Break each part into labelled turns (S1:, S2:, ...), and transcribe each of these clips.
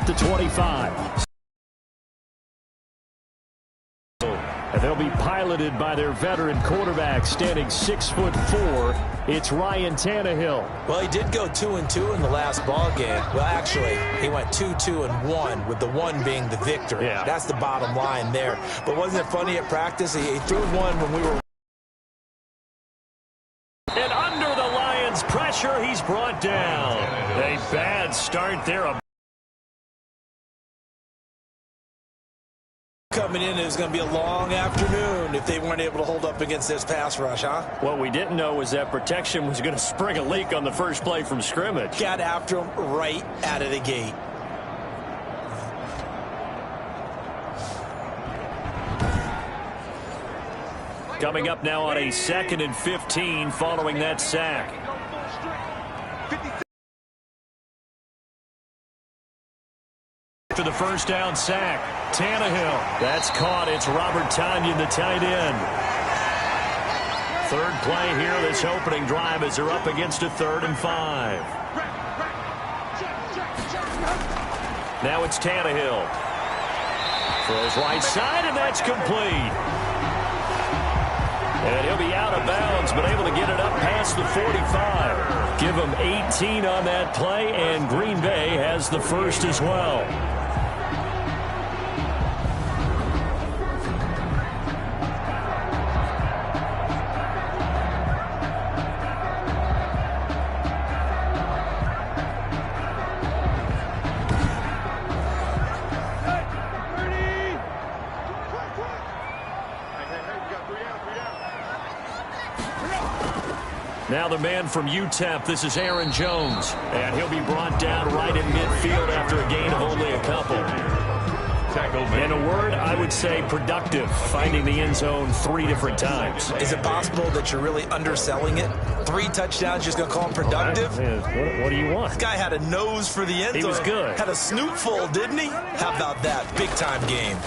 S1: at the 25. And they'll be piloted by their veteran quarterback, standing 6'4". It's Ryan Tannehill.
S2: Well, he did go 2-2 in the last ball game. Well, actually, he went 2-2-1, with the 1 being the victory.
S1: Yeah.
S2: That's the bottom line there. But wasn't it funny at practice? He threw one when we were...
S1: And under the Lions' pressure, he's brought down. A bad start there.
S2: Coming in, it was going to be a long afternoon if they weren't able to hold up against this pass rush, huh?
S1: What we didn't know was that protection was going to spring a leak on the first play from scrimmage.
S2: Got after him right out of the gate.
S1: Coming up now on a 2nd and 15 following that sack. For the first down sack, Tannehill. That's caught. It's Robert Tonyan, the tight end. Third play here, this opening drive, as they're up against a 3rd and 5. Now it's Tannehill. Throws right side, and that's complete. And he'll be out of bounds, but able to get it up past the 45. Give him 18 on that play, and Green Bay has the first as well. Now the man from UTEP, this is Aaron Jones. And he'll be brought down right in midfield after a gain of only a couple. In a word, I would say productive, finding the end zone 3 different times.
S2: Is it possible that you're really underselling it? 3 touchdowns, just going to call him productive?
S1: What do you want?
S2: This guy had a nose for the end zone.
S1: He was good.
S2: Had a snoot full, didn't he? How about that? Big-time game.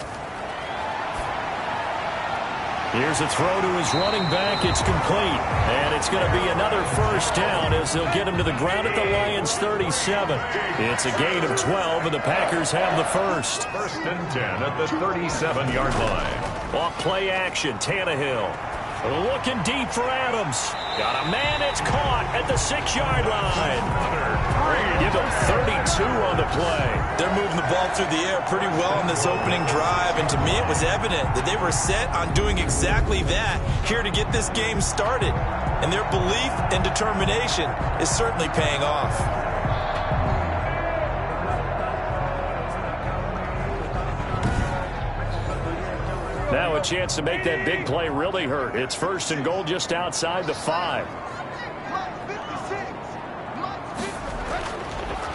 S1: Here's a throw to his running back. It's complete. And it's going to be another first down as they'll get him to the ground at the Lions' 37. It's a gain of 12, and the Packers have the first.
S3: 1st and 10 at the 37-yard line.
S1: Off play action, Tannehill. Looking deep for Adams. Got a man, it's caught at the 6-yard line. Give him 32 on the play.
S2: They're moving the ball through the air pretty well in this opening drive, and to me it was evident that they were set on doing exactly that here to get this game started. And their belief and determination is certainly paying off.
S1: Now a chance to make that big play really hurt. It's 1st and goal just outside the 5.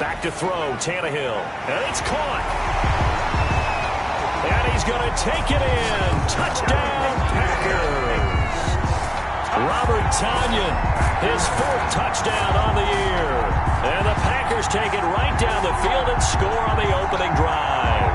S1: Back to throw, Tannehill. And it's caught. And he's going to take it in. Touchdown, Packers. Robert Tonyan, his 4th touchdown on the year. And the Packers take it right down the field and score on the opening drive.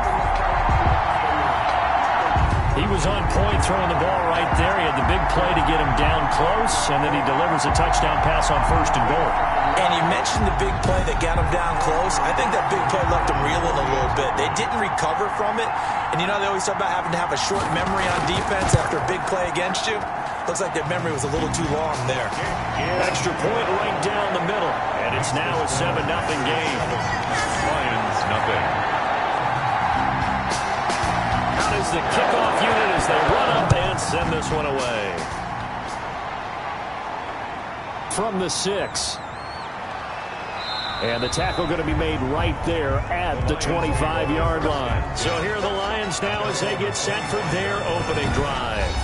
S1: He was on point throwing the ball right there. He had the big play to get him down close, and then he delivers a touchdown pass on 1st and goal.
S2: And you mentioned the big play that got him down close. I think that big play left him reeling a little bit. They didn't recover from it. And you know, they always talk about having to have a short memory on defense after a big play against you. Looks like their memory was a little too long there.
S1: Extra point right down the middle. And it's now a 7-0 game.
S3: Lions, nothing.
S1: Is the kickoff unit as they run up and send this one away. From the 6. And the tackle going to be made right there at the 25-yard line. So here are the Lions now as they get set for their opening drive.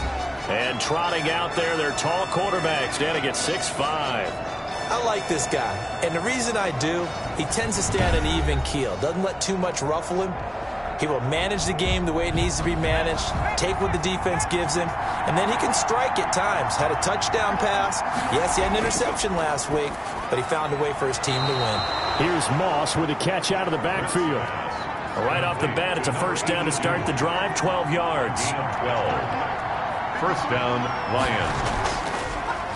S1: And trotting out there, their tall quarterback standing at 6'5".
S2: I like this guy. And the reason I do, he tends to stay on an even keel. Doesn't let too much ruffle him. He will manage the game the way it needs to be managed, take what the defense gives him, and then he can strike at times. Had a touchdown pass. Yes, he had an interception last week, but he found a way for his team to win.
S1: Here's Moss with a catch out of the backfield. Right off the bat, it's a first down to start the drive, 12 yards.
S3: 12. First down, Lions.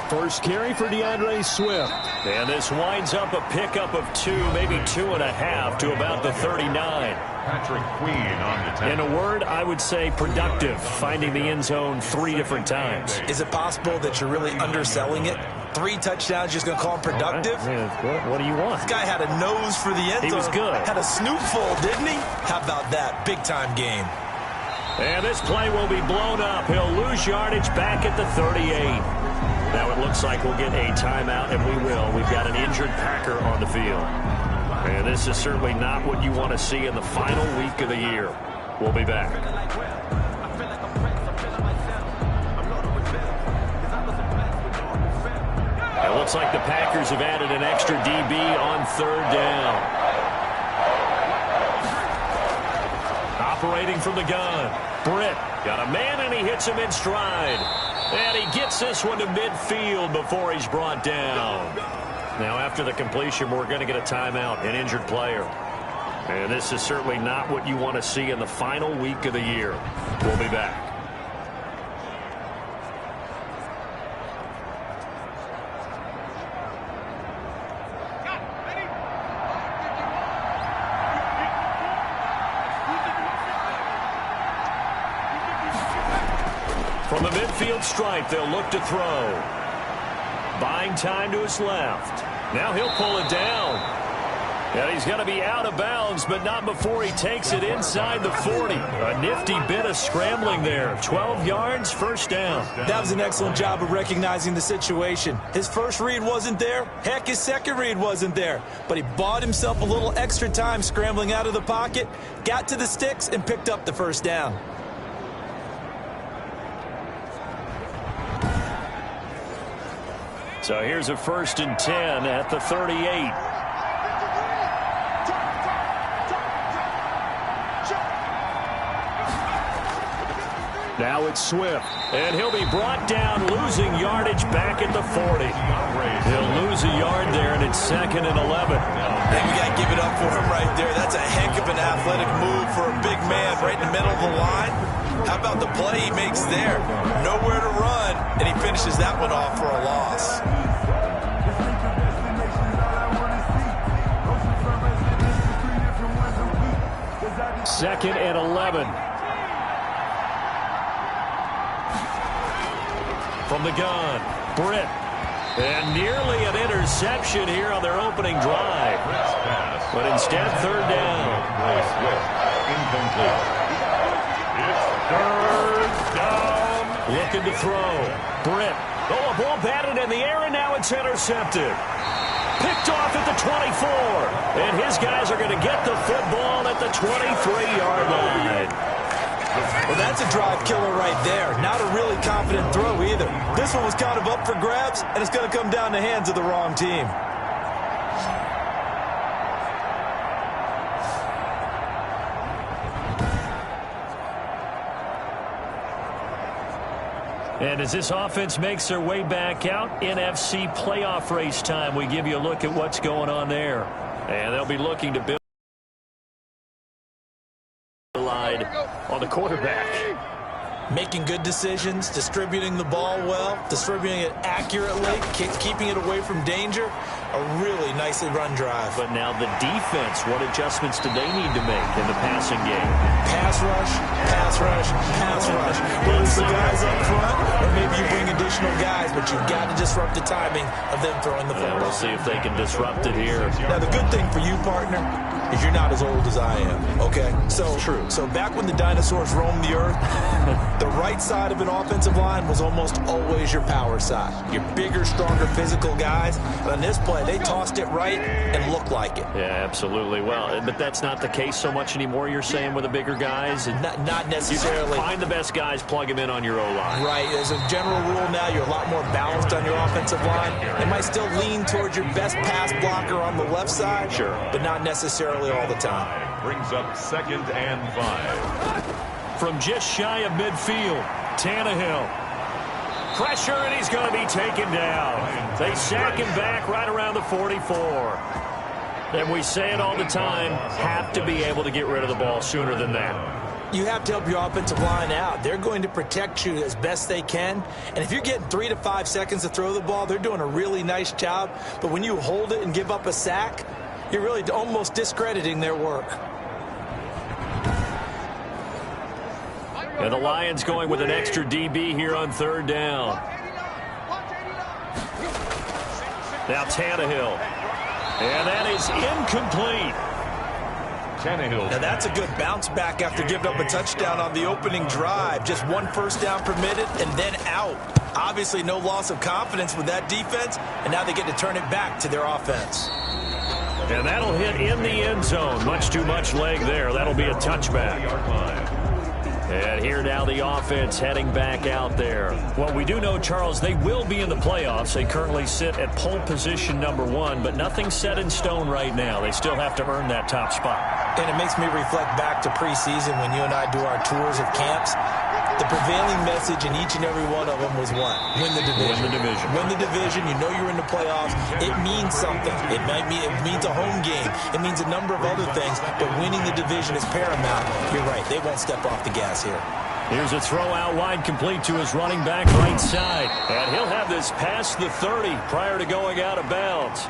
S1: First carry for DeAndre Swift. And this winds up a pickup of 2, maybe 2.5 to about the 39.
S3: Patrick Queen on the 10.
S1: In a word, I would say productive, finding the end zone 3 different times.
S2: Is it possible that you're really underselling it? 3 touchdowns, just going to call him productive?
S1: Right. What do you want?
S2: This guy had a nose for the end zone.
S1: He was good.
S2: Had a snootful, didn't he? How about that? Big-time game.
S1: And this play will be blown up. He'll lose yardage back at the 38. Now it looks like we'll get a timeout, and we will. We've got an injured Packer on the field. And this is certainly not what you want to see in the final week of the year. We'll be back. It looks like the Packers have added an extra DB on 3rd down. Operating from the gun. Britt got a man, and he hits him in stride. And he gets this one to midfield before he's brought down. Now, after the completion, we're going to get a timeout, an injured player. And this is certainly not what you want to see in the final week of the year. We'll be back. From the midfield stripe, they'll look to throw. Buying time to his left. Now he'll pull it down. And he's going to be out of bounds, but not before he takes it inside the 40. A nifty bit of scrambling there. 12 yards, first down.
S2: That was an excellent job of recognizing the situation. His first read wasn't there. Heck, his second read wasn't there. But he bought himself a little extra time scrambling out of the pocket, got to the sticks, and picked up the first down.
S1: So here's a 1st and 10 at the 38. Now it's Swift, and he'll be brought down, losing yardage back at the 40. He'll lose a yard there, and it's 2nd and 11.
S2: I think we got to give it up for him right there. That's a heck of an athletic move for a big man right in the middle of the line. How about the play he makes there? Nowhere to run, and he finishes that one off for a loss.
S1: 2nd and 11. From the gun, Britt. And nearly an interception here on their opening drive. But instead, 3rd down.
S3: Incomplete. It's 3rd down.
S1: Looking to throw. Britt. Oh, a ball batted in the air, and now it's intercepted. Picked off at the 24. And his guys are going to get the football at the 23-yard line.
S2: Well, that's a drive killer right there. Not a really confident throw either. This one was kind of up for grabs, and it's going to come down the hands of the wrong team.
S1: And as this offense makes their way back out, NFC playoff race time, we give you a look at what's going on there. And they'll be looking to build on the quarterback.
S2: Making good decisions, distributing the ball well, distributing it accurately, keeping it away from danger. A really nicely run drive.
S1: But now the defense, what adjustments do they need to make in the passing game?
S2: Pass rush, pass rush, pass rush. Whether it's the guys up front, or maybe you bring additional guys, but you've got to disrupt the timing of them throwing the football.
S1: We'll see if they can disrupt it here.
S2: Now, the good thing for you, partner, is you're not as old as I am, okay?
S1: True.
S2: So back when the dinosaurs roamed the earth, the right side of an offensive line was almost always your power side. Your bigger, stronger, physical guys. And on this play, they tossed it right and looked like it.
S1: Yeah, absolutely. Well, but that's not the case so much anymore, you're saying, with the bigger guys? And
S2: not necessarily.
S1: You find the best guys, plug them in on your O-line.
S2: Right. As a general rule now, you're a lot more balanced on your offensive line. They might still lean towards your best pass blocker on the left side.
S1: Sure.
S2: But not necessarily all the time.
S3: Brings up 2nd and 5.
S1: From just shy of midfield, Tannehill. Pressure, and he's going to be taken down. They sack him back right around the 44. And we say it all the time, have to be able to get rid of the ball sooner than that.
S2: You have to help your offensive line out. They're going to protect you as best they can. And if you're getting 3 to 5 seconds to throw the ball, they're doing a really nice job. But when you hold it and give up a sack, you're really almost discrediting their work.
S1: And the Lions going with an extra DB here on third down. Now Tannehill. And that is incomplete.
S2: Now that's a good bounce back after giving up a touchdown on the opening drive. Just 1 first down permitted and then out. Obviously no loss of confidence with that defense, and now they get to turn it back to their offense.
S1: And that'll hit in the end zone. Much too much leg there. That'll be a touchback. And here now the offense heading back out there. Well, we do know, Charles, they will be in the playoffs. They currently sit at pole position #1, but nothing's set in stone right now. They still have to earn that top spot.
S2: And it makes me reflect back to preseason when you and I do our tours of camps. The prevailing message in each and every one of them was what? Win the division.
S1: Win the division.
S2: Win the division. You know you're in the playoffs. It means something. It means a home game. It means a number of other things, but winning the division is paramount. You're right. They won't step off the gas here.
S1: Here's a throw out wide, complete to his running back right side. And he'll have this past the 30 prior to going out of bounds.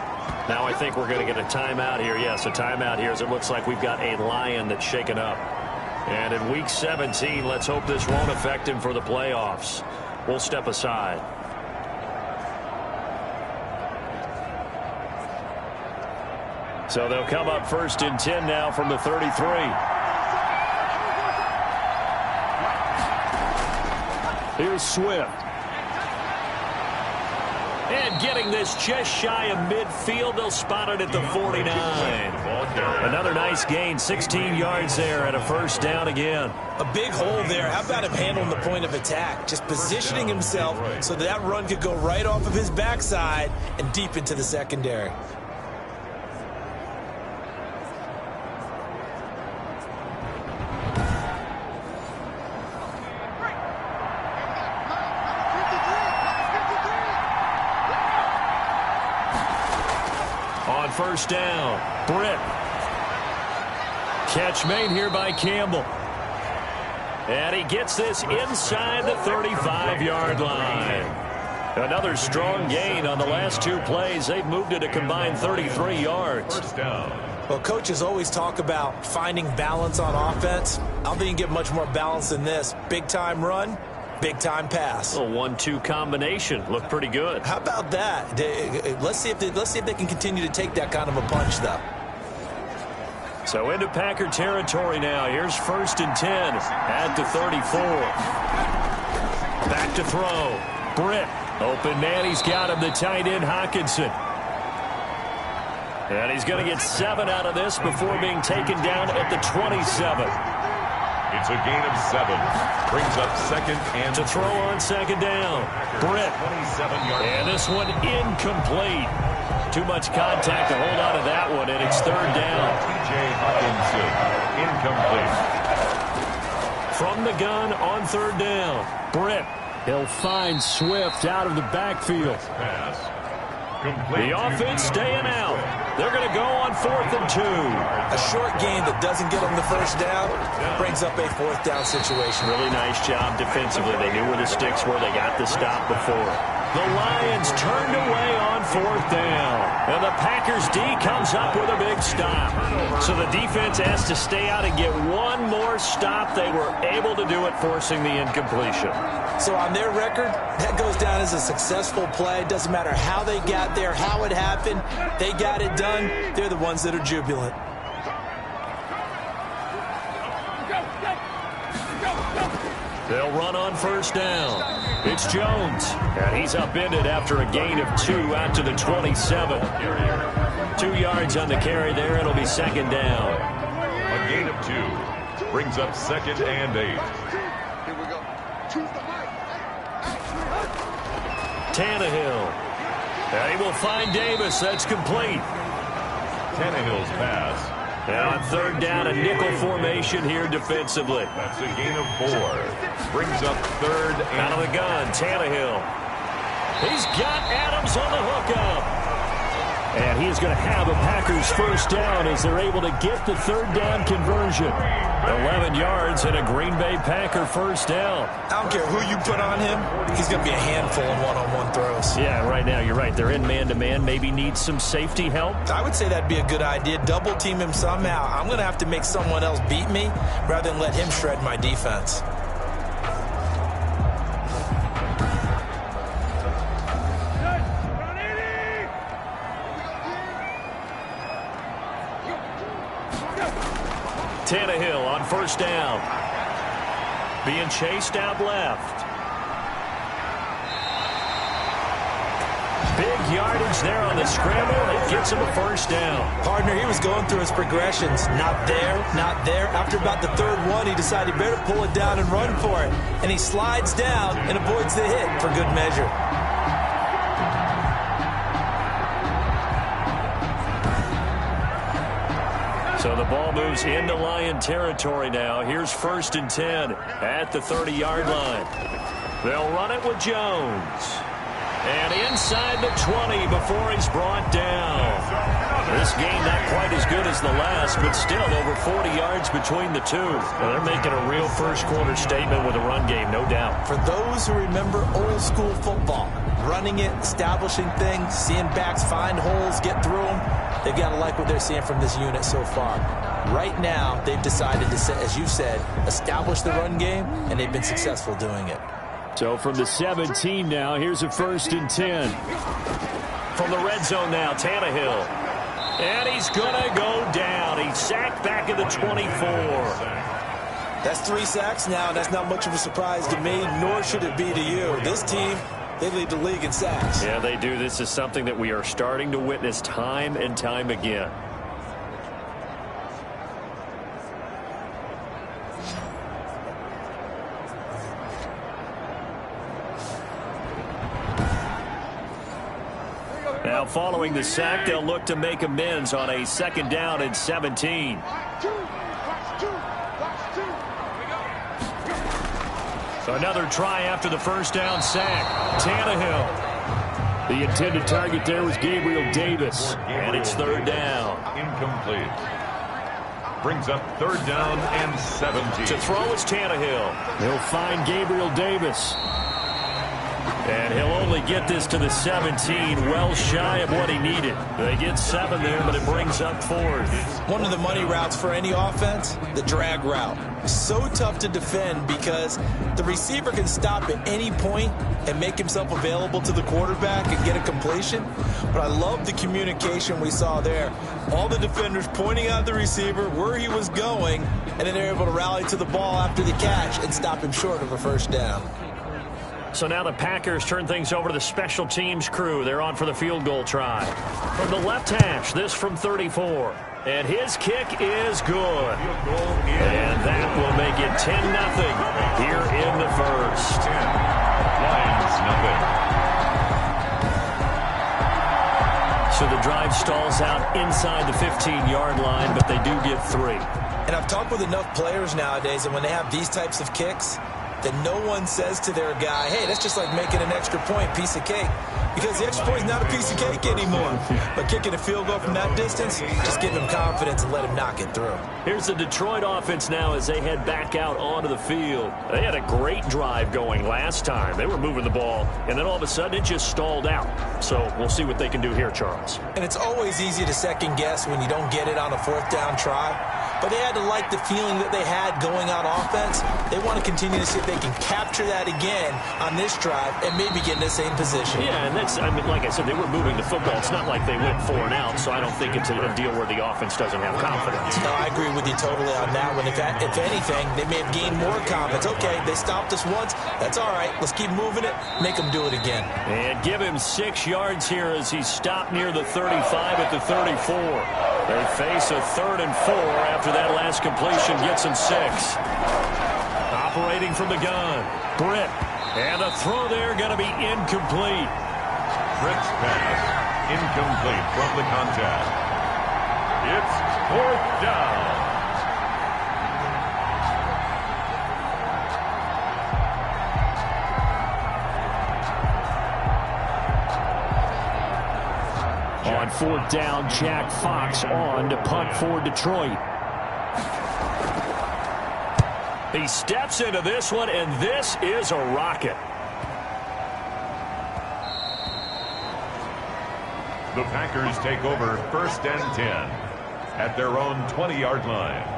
S1: Now I think we're going to get a timeout here. Yes, a timeout here as it looks like we've got a Lion that's shaken up. And in Week 17, let's hope this won't affect him for the playoffs. We'll step aside. So they'll come up 1st and 10 now from the 33. Here's Swift. And getting this just shy of midfield, they'll spot it at the 49. Another nice gain, 16 yards there and a first down again.
S2: A big hole there. How about him handling the point of attack? Just positioning himself so that run could go right off of his backside and deep into the secondary.
S1: First down, Britt. Catch made here by Campbell. And he gets this inside the 35-yard line. Another strong gain on the last 2 plays. They've moved it a combined 33 yards.
S3: First down.
S2: Well, coaches always talk about finding balance on offense. I don't think you can get much more balance than this. Big-time run, big-time pass.
S1: A 1-2 combination. Looked pretty good.
S2: How about that? Let's see if they can continue to take that kind of a punch, though.
S1: So into Packer territory now. Here's 1st and 10 at the 34. Back to throw. Britt. Open man. He's got him. The tight end, Hawkinson. And he's going to get 7 out of this before being taken down at the 27.
S3: It's a gain of 7. Brings up 2nd and
S1: to throw on 2nd down. Britt.
S3: 27-yard.
S1: And this one incomplete. Too much contact to hold on to that one, and it's 3rd down.
S3: T.J. Hawkinson. Incomplete.
S1: From the gun on 3rd down. Britt. He'll find Swift out of the backfield.
S3: Pass. Complete.
S1: The offense staying out. They're going to go on 4th and 2.
S2: A short gain that doesn't get them the first down brings up a 4th down situation.
S1: Really nice job defensively. They knew where the sticks were. They got the stop before. The Lions turned away on 4th down. And the Packers D comes up with a big stop. So the defense has to stay out and get one more stop. They were able to do it, forcing the incompletion.
S2: So on their record, that goes down as a successful play. It doesn't matter how they got there, how it happened. They got it done. They're the ones that are jubilant.
S1: They'll run on 1st down. It's Jones. And he's upended after a gain of 2 out to the 27. 2 yards on the carry there. It'll be 2nd down.
S3: A gain of 2. Brings up 2nd and 8.
S1: Tannehill. And he will find Davis. That's complete.
S3: Tannehill's pass.
S1: And on 3rd down, a nickel formation here defensively.
S3: That's a gain of 4. Brings up 3rd and...
S1: Out of the gun, Tannehill. He's got Adams on the hookup. And he is going to have a Packers 1st down as they're able to get the 3rd down conversion. 11 yards and a Green Bay Packer first down.
S2: I don't care who you put on him. He's going to be a handful in one-on-one throws.
S1: Yeah, right now, you're right. They're in man-to-man. Maybe needs some safety help.
S2: I would say that'd be a good idea. Double team him somehow. I'm going to have to make someone else beat me rather than let him shred my defense.
S1: Tannehill on first down. Being chased out left. Big yardage there on the scramble. It gets him a first down.
S2: Partner, he was going through his progressions. Not there, not there. After about the third one, he decided he better pull it down and run for it. And he slides down and avoids the hit for good measure.
S1: So the ball moves into Lion territory now. Here's 1st and 10 at the 30-yard line. They'll run it with Jones. And inside the 20 before he's brought down. This game not quite as good as the last, but still over 40 yards between the two. Well, they're making a real first-quarter statement with a run game, no doubt.
S2: For those who remember old-school football, running it, establishing things, seeing backs find holes, get through them, they've got to like what they're seeing from this unit so far. Right now, they've decided to, as you said, establish the run game, and they've been successful doing it.
S1: So from the 17 now, here's a 1st and 10. From the red zone now, Tannehill. And he's going to go down. He's sacked back at the 24.
S2: That's 3 sacks now, and that's not much of a surprise to me, nor should it be to you. This team, they lead the league in sacks.
S1: Yeah, they do. This is something that we are starting to witness time and time again. Now, following the sack, they'll look to make amends on a 2nd down and 17. So another try after the first down sack. Tannehill. The intended target there was Gabriel Davis. And it's 3rd down.
S3: Incomplete. Brings up 3rd down and 17.
S1: To throw is Tannehill. He'll find Gabriel Davis. And he'll only get this to the 17, well shy of what he needed. They get 7 there, but it brings up 4th.
S2: One of the money routes for any offense, the drag route. So tough to defend because the receiver can stop at any point and make himself available to the quarterback and get a completion. But I love the communication we saw there. All the defenders pointing out the receiver, where he was going, and then they're able to rally to the ball after the catch and stop him short of a first down.
S1: So now the Packers turn things over to the special teams crew. They're on for the field goal try. From the left hash, this from 34. And his kick is good. And that will make it 10-0 here in the first.
S3: 10. Lions nothing.
S1: So the drive stalls out inside the 15-yard line, but they do get 3.
S2: And I've talked with enough players nowadays, and when they have these types of kicks, that no one says to their guy, hey, that's just like making an extra point, piece of cake. Because the extra point is not a piece of cake anymore. But kicking a field goal from that distance, just give him confidence and let him knock it through.
S1: Here's the Detroit offense now as they head back out onto the field. They had a great drive going last time. They were moving the ball, and then all of a sudden it just stalled out. So we'll see what they can do here, Charles.
S2: And it's always easy to second guess when you don't get it on a 4th down try. But they had to like the feeling that they had going on offense. They want to continue to see if they can capture that again on this drive and maybe get in the same position.
S1: Yeah, and that's, I mean, like I said, they were moving the football. It's not like they went 4 and out, so I don't think it's a deal where the offense doesn't have confidence.
S2: No, I agree with you totally on that one. If anything, they may have gained more confidence. Okay, they stopped us once. That's all right. Let's keep moving it. Make them do it again. And
S1: give him 6 yards here as he stopped near the 35 at the 34. They face a 3rd and 4 after that last completion gets him 6. Operating from the gun, Britt. And a throw there going to be incomplete.
S3: Britt's pass incomplete from the contact. It's 4th down.
S1: On 4th down, Jack Fox on to punt for Detroit. He steps into this one, and this is a rocket.
S3: The Packers take over 1st and 10 at their own 20-yard line.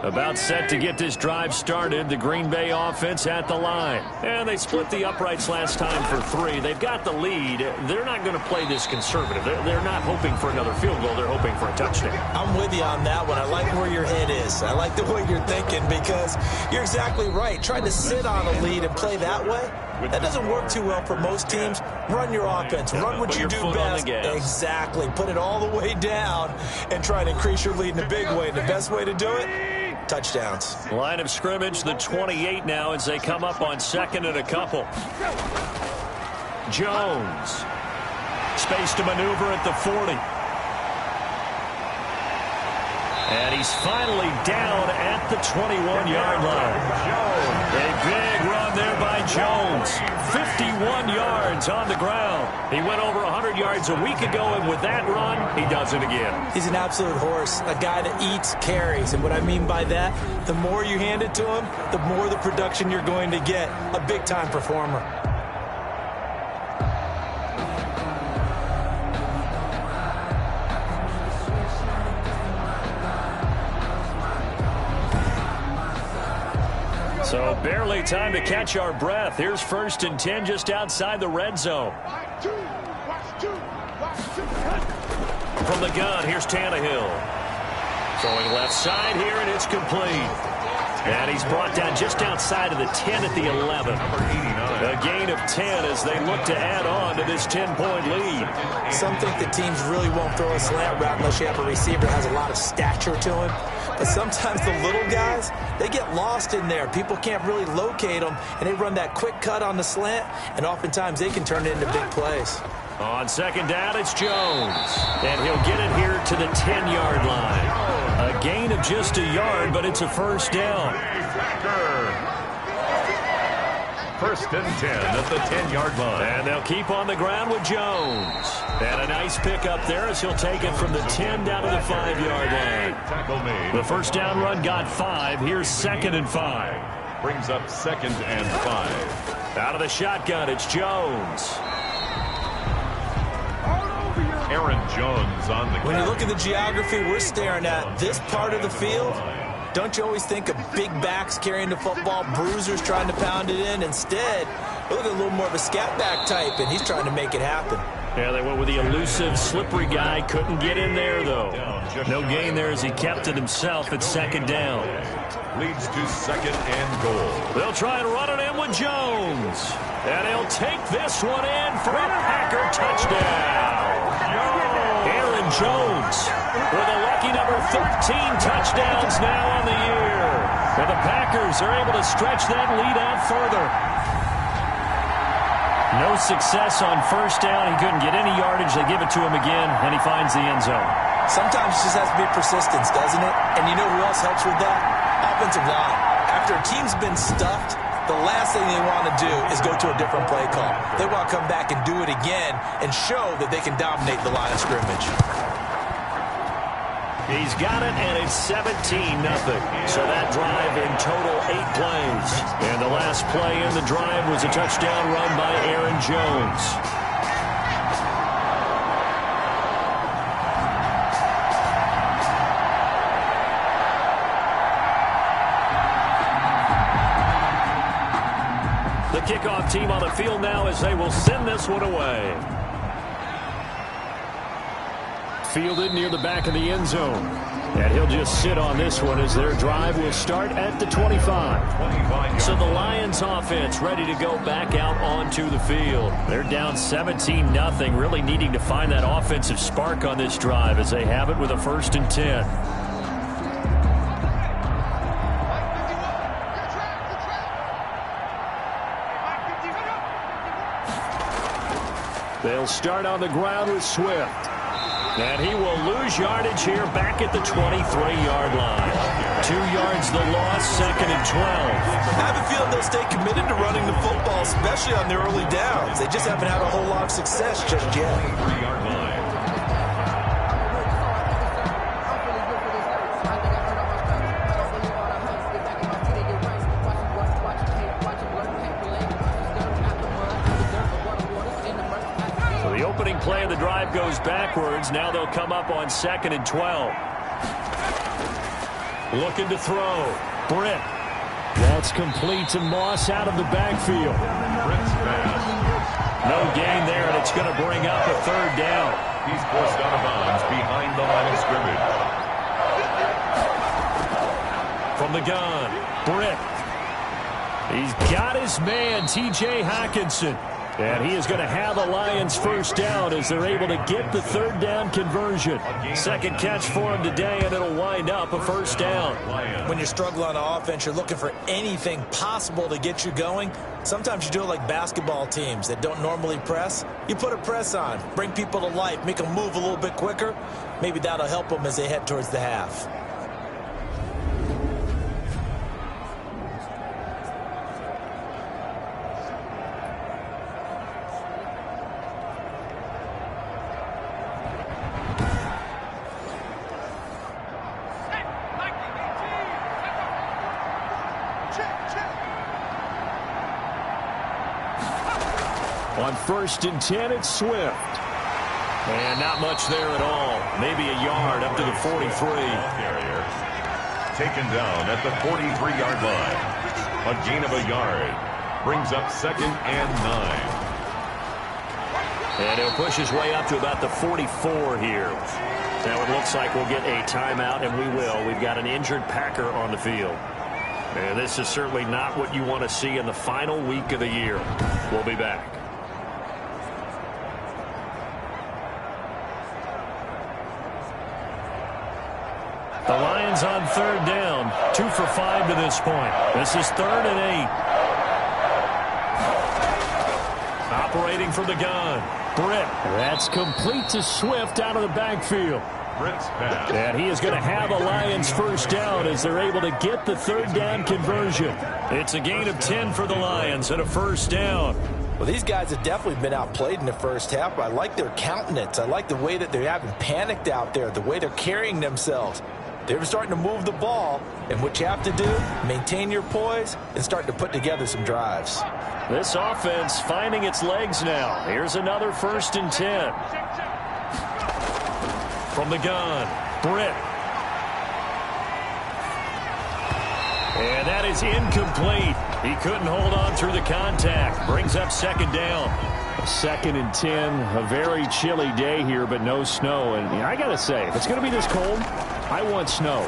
S1: About set to get this drive started, the Green Bay offense at the line. And they split the uprights last time for 3. They've got the lead. They're not going to play this conservative. They're not hoping for another field goal. They're hoping for a touchdown.
S2: I'm with you on that one. I like where your head is. I like the way you're thinking because you're exactly right. Trying to sit on a lead and play that way, that doesn't work too well for most teams. Run your offense. Run what you do best. Exactly. Put it all the way down and try to increase your lead in a big way. And the best way to do it? Touchdowns.
S1: Line of scrimmage, the 28 now as they come up on 2nd and a couple. Jones. Space to maneuver at the 40. And he's finally down at the 21-yard line. A big run there by Jones. 51 yards on the ground. He went over 100 yards a week ago, and with that run, he does it again.
S2: He's an absolute horse, a guy that eats carries. And what I mean by that, the more you hand it to him, the more the production you're going to get. A big-time performer.
S1: So barely time to catch our breath. Here's 1st and 10 just outside the red zone. From the gun, here's Tannehill. Throwing left side here, and it's complete. And he's brought down just outside of the 10 at the 11. A gain of 10 as they look to add on to this 10-point lead.
S2: Some think that teams really won't throw a slant route unless you have a receiver that has a lot of stature to him. But sometimes the little guys, they get lost in there. People can't really locate them, and they run that quick cut on the slant, and oftentimes they can turn it into big plays.
S1: On 2nd down, it's Jones. And he'll get it here to the 10-yard line. A gain of just a yard, but it's a 1st down.
S3: 1st and 10 at the 10-yard line.
S1: And they'll keep on the ground with Jones. And a nice pickup there as he'll take it from the 10 down to the 5-yard line. The 1st down run got 5. Here's 2nd and 5.
S3: Brings up 2nd and 5.
S1: Out of the shotgun, it's Jones.
S3: Aaron Jones on the
S2: When you look at the geography we're staring at, this part of the field, don't you always think of big backs carrying the football, bruisers trying to pound it in? Instead, look at a little more of a scat back type, and he's trying to make it happen.
S1: Yeah, they went with the elusive, slippery guy. Couldn't get in there, though. No gain there as he kept it himself at 2nd down.
S3: Leads to 2nd and goal.
S1: They'll try and run it in with Jones. And he'll take this one in for a Packer touchdown. Aaron Jones with a lucky number 13 touchdowns now on the year. And the Packers are able to stretch that lead out further. No success on 1st down. He couldn't get any yardage. They give it to him again, and he finds the end zone.
S2: Sometimes it just has to be persistence, doesn't it? And you know who else helps with that? Offensive line. After a team's been stuffed, the last thing they want to do is go to a different play call. They want to come back and do it again and show that they can dominate the line of scrimmage.
S1: He's got it, and it's 17-0. So that drive in total 8 plays. And the last play in the drive was a touchdown run by Aaron Jones. The kickoff team on the field now as they will send this one away. Fielded near the back of the end zone. And he'll just sit on this one as their drive will start at the 25. So the Lions offense ready to go back out onto the field. They're down 17-0, really needing to find that offensive spark on this drive as they have it with a 1st and 10. They'll start on the ground with Swift. And he will lose yardage here back at the 23-yard line. 2 yards the loss, 2nd and 12.
S2: I have a feeling they'll stay committed to running the football, especially on their early downs. They just haven't had a whole lot of success just yet.
S3: 3-yard line.
S1: goes backwards. Now they'll come up on 2nd and 12. Looking to throw. Britt. That's complete to Moss out of the backfield.
S3: Britt's pass.
S1: No gain there, and it's going to bring up a 3rd down.
S3: He's forced out of bounds behind the line of scrimmage.
S1: From the gun, Britt. He's got his man, T.J. Hockenson. And he is going to have a Lions first down as they're able to get the 3rd down conversion. 2nd catch for him today, and it'll wind up a 1st down.
S2: When you're struggling on offense, you're looking for anything possible to get you going. Sometimes you do it like basketball teams that don't normally press. You put a press on, bring people to life, make them move a little bit quicker. Maybe that'll help them as they head towards the half.
S1: On 1st and 10, it's Swift. And not much there at all. Maybe a yard up to the 43.
S3: Carrier taken down at the 43-yard line. A gain of a yard. Brings up 2nd and 9.
S1: And he'll push his way up to about the 44 here. Now it looks like we'll get a timeout, and we will. We've got an injured Packer on the field. And this is certainly not what you want to see in the final week of the year. We'll be back. The Lions on 3rd down. 2 for 5 to this point. This is 3rd and 8. Operating from the gun. Britt. That's complete to Swift out of the backfield.
S3: Britt's pass.
S1: And he is going to have a Lions first down as they're able to get the 3rd down conversion. It's a gain of 10 for the Lions and a 1st down.
S2: Well, these guys have definitely been outplayed in the first half, but I like their countenance. I like the way that they haven't panicked out there, the way they're carrying themselves. They're starting to move the ball, and what you have to do, maintain your poise and start to put together some drives.
S1: This offense finding its legs now. Here's another 1st and 10. From the gun, Britt. And that is incomplete. He couldn't hold on through the contact. Brings up 2nd down. 2nd and 10. A very chilly day here, but no snow. And I got to say, if it's going to be this cold, I want snow.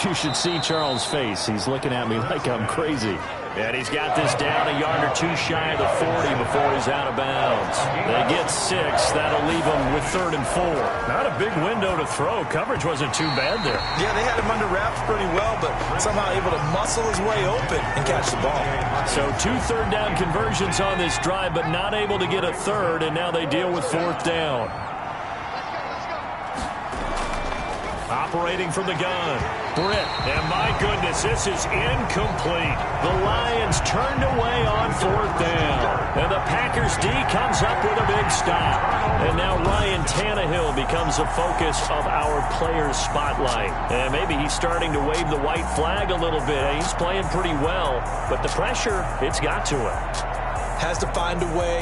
S1: You should see Charles' face. He's looking at me like I'm crazy. And he's got this down a yard or 2 shy of the 40 before he's out of bounds. They get 6. That'll leave them with 3rd and 4. Not a big window to throw. Coverage wasn't too bad there.
S2: Yeah, they had him under wraps pretty well, but somehow able to muscle his way open and catch the ball.
S1: So 2 3rd down conversions on this drive, but not able to get a 3rd, and now they deal with 4th down. Operating from the gun, Britt, and my goodness, this is incomplete. The Lions turned away on 4th down, and the Packers D comes up with a big stop. And now Ryan Tannehill becomes the focus of our players' spotlight. And maybe he's starting to wave the white flag a little bit. He's playing pretty well, but the pressure, it's got to him.
S2: Has to find a way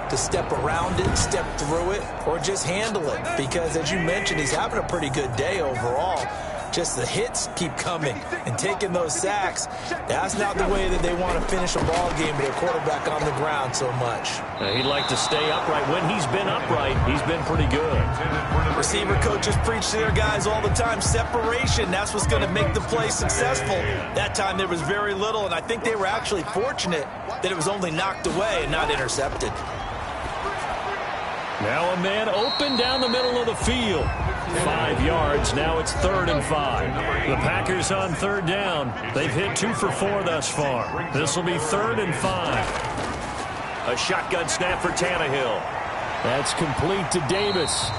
S2: to step around it, step through it, or just handle it. Because, as you mentioned, he's having a pretty good day overall. Just the hits keep coming and taking those sacks. That's not the way that they want to finish a ball game with their quarterback on the ground so much.
S1: He'd like to stay upright. When he's been upright, he's been pretty good.
S2: Receiver coaches preach to their guys all the time. Separation, that's what's going to make the play successful. That time there was very little, and I think they were actually fortunate that it was only knocked away and not intercepted.
S1: Now a man open down the middle of the field. 5 yards. Now it's 3rd and 5. The Packers on 3rd down. They've hit 2 for 4 thus far. This will be 3rd and 5. A shotgun snap for Tannehill. That's complete to Davis.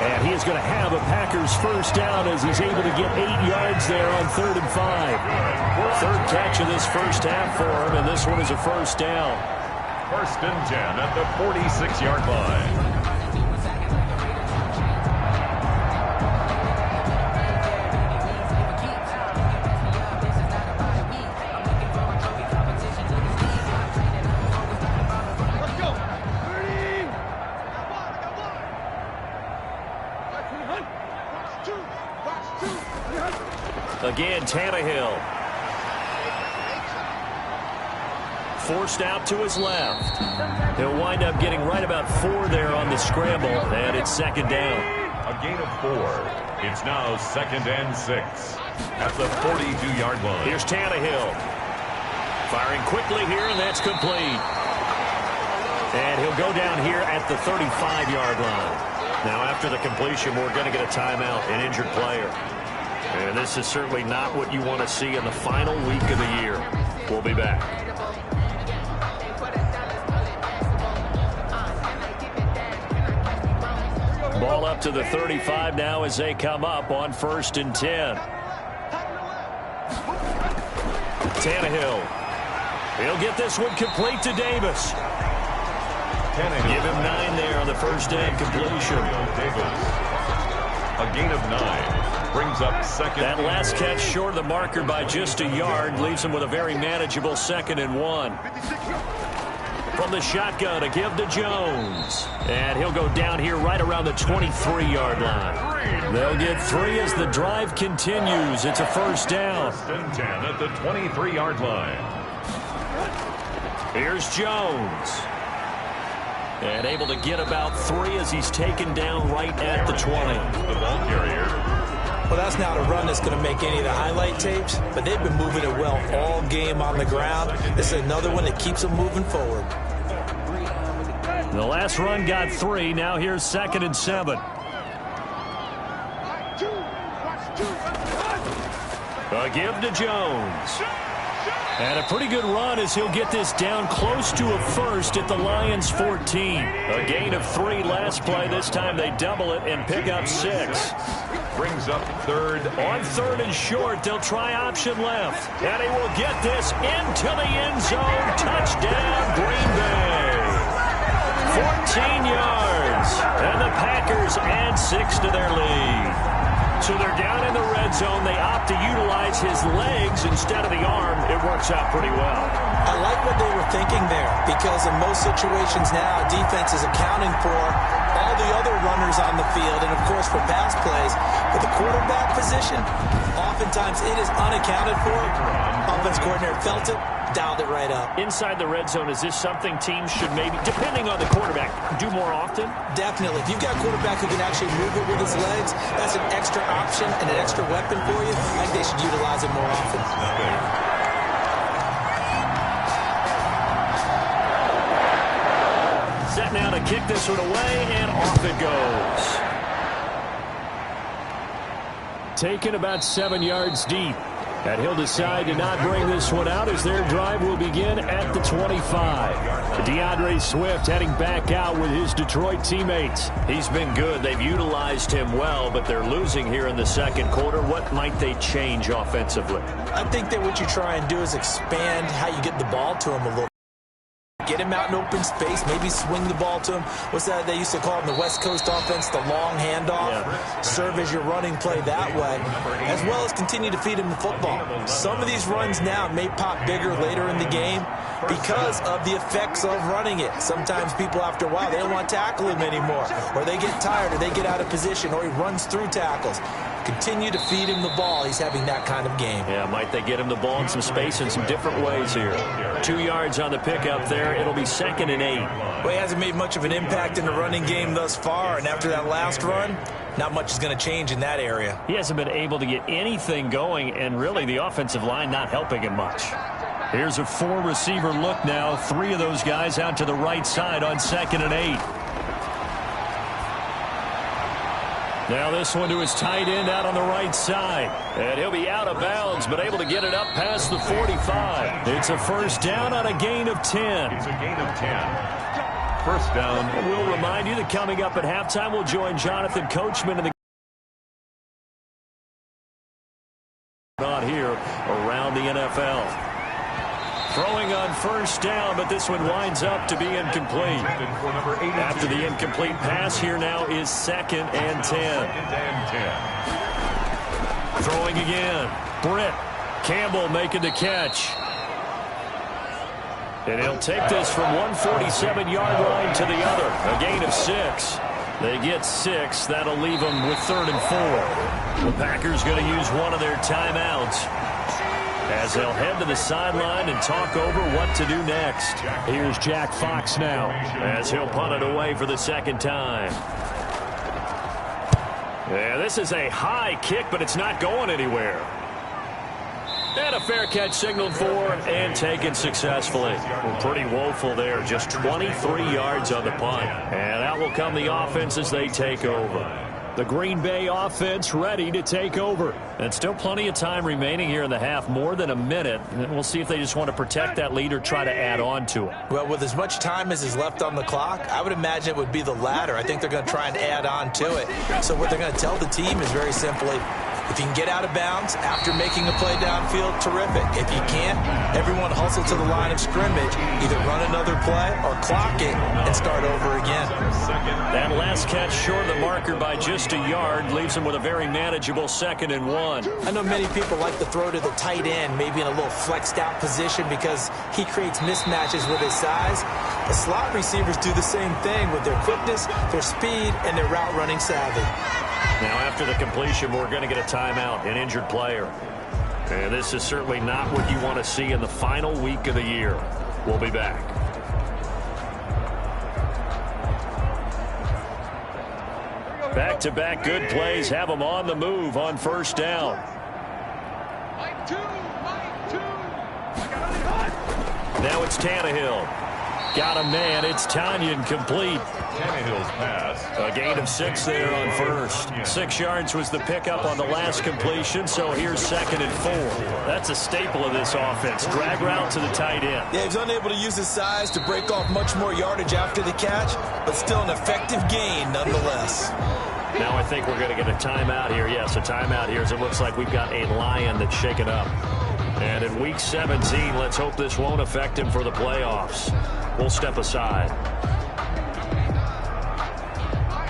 S1: And he is going to have a Packers first down as he's able to get 8 yards there on 3rd and 5. 3rd catch of this first half for him, and this one is a first down.
S3: 1st and 10 at the 46-yard line.
S1: Again, Tannehill. Forced out to his left. He'll wind up getting right about 4 there on the scramble, and it's second down.
S3: A gain of 4. It's now 2nd and 6 at the 42-yard line.
S1: Here's Tannehill. Firing quickly here, and that's complete. And he'll go down here at the 35-yard line. Now, after the completion, we're going to get a timeout, an injured player. And this is certainly not what you want to see in the final week of the year. We'll be back. Ball up to the 35 now as they come up on 1st and 10. Tannehill. He'll get this one complete to Davis. Give him 9 there on the first down completion.
S3: A gain of 9 brings up 2nd.
S1: That last catch short of the marker by just a yard leaves him with a very manageable 2nd and 1. From the shotgun, a give to Jones. And he'll go down here right around the 23-yard line. They'll get 3 as the drive continues. It's a first down.
S3: 1st and 10 at the 23-yard line.
S1: Here's Jones. And able to get about 3 as he's taken down right at the 20.
S3: The ball carrier.
S2: Well, that's not a run that's going to make any of the highlight tapes, but they've been moving it well all game on the ground. This is another one that keeps them moving forward.
S1: The last run got 3. Now here's 2nd and 7. A give to Jones. And a pretty good run as he'll get this down close to a first at the Lions' 14. A gain of 3 last play. This time they double it and pick up 6.
S3: Brings up 3rd.
S1: On 3rd and short, they'll try option left. And he will get this into the end zone. Touchdown, Green Bay. 14 yards. And the Packers add 6 to their lead. So they're down in the red zone. They opt to utilize his legs instead of the arm. It works out pretty well.
S2: I like what they were thinking there, because in most situations now, defense is accounting for all the other runners on the field and, of course, for pass plays. But the quarterback position, oftentimes it is unaccounted for. Offense coordinator felt it, dialed it right up.
S1: Inside the red zone, is this something teams should maybe, depending on the quarterback, do more often?
S2: Definitely. If you've got a quarterback who can actually move it with his legs, that's an extra option and an extra weapon for you. I think they should utilize it more often.
S1: Set now to kick this one away, and off it goes. Taken about 7 yards deep. And he'll decide to not bring this one out as their drive will begin at the 25. DeAndre Swift heading back out with his Detroit teammates. He's been good. They've utilized him well, but they're losing here in the second quarter. What might they change offensively?
S2: I think that what you try and do is expand how you get the ball to him a little. Get him out in open space, maybe swing the ball to him. What's that they used to call in the West Coast offense, the long handoff? Yeah. Serve as your running play that way, as well as continue to feed him the football. Some of these runs now may pop bigger later in the game because of the effects of running it. Sometimes people, after a while, they don't want to tackle him anymore, or they get tired, or they get out of position, or he runs through tackles. Continue to feed him the ball. He's having that kind of game.
S1: Yeah, might they get him the ball in some space in some different ways here. 2 yards on the pickup there. It'll be 2nd and 8.
S2: Well, he hasn't made much of an impact in the running game thus far, and after that last run, not much is going to change in that area.
S1: He hasn't been able to get anything going, and really the offensive line not helping him much. Here's a 4-receiver look now. 3 of those guys out to the right side on 2nd and 8. Now this one to his tight end out on the right side. And he'll be out of bounds, but able to get it up past the 45. It's a first down on a gain of 10.
S3: It's a gain of 10. First down.
S1: And we'll remind you that coming up at halftime, we'll join Jonathan Coachman in the on here around the NFL. Throwing on first down, but this one winds up to be incomplete. After the incomplete pass, here now is 2nd and 10. Throwing again. Britt Campbell making the catch. And he'll take this from 147-yard line to the other. A gain of 6. They get 6. That'll leave them with 3rd and 4. The Packers going to use one of their timeouts as they'll head to the sideline and talk over what to do next. Here's Jack Fox now as he'll punt it away for the second time. Yeah, this is a high kick, but it's not going anywhere. And a fair catch signaled for and taken successfully. Well, pretty woeful there. Just 23 yards on the punt. And out will come the offense as they take over. The Green Bay offense ready to take over. And still plenty of time remaining here in the half, more than a minute. And we'll see if they just want to protect that lead or try to add on to it.
S2: Well, with as much time as is left on the clock, I would imagine it would be the latter. I think they're going to try and add on to it. So what they're going to tell the team is very simply, if you can get out of bounds after making a play downfield, terrific. If you can't, everyone hustle to the line of scrimmage, either run another play or clock it and start over again.
S1: That last catch short of the marker by just a yard leaves them with a very manageable 2nd and 1.
S2: I know many people like to throw to the tight end, maybe in a little flexed out position because he creates mismatches with his size. The slot receivers do the same thing with their quickness, their speed, and their route running savvy.
S1: Now, after the completion, we're going to get a timeout, an injured player. And this is certainly not what you want to see in the final week of the year. We'll be back. Back-to-back good plays have them on the move on first down. Now it's Tannehill. Got a man. It's Tanyan complete.
S3: Tannehill's pass.
S1: A gain of 6 there on first. 6 yards was the pickup on the last completion, so here's 2nd and 4. That's a staple of this offense. Drag route to the tight end.
S2: Yeah, he's unable to use his size to break off much more yardage after the catch, but still an effective gain nonetheless.
S1: Now I think we're going to get a timeout here. Yes, a timeout here as it looks like we've got a Lion that's shaken up. And in Week 17, let's hope this won't affect him for the playoffs. We'll step aside.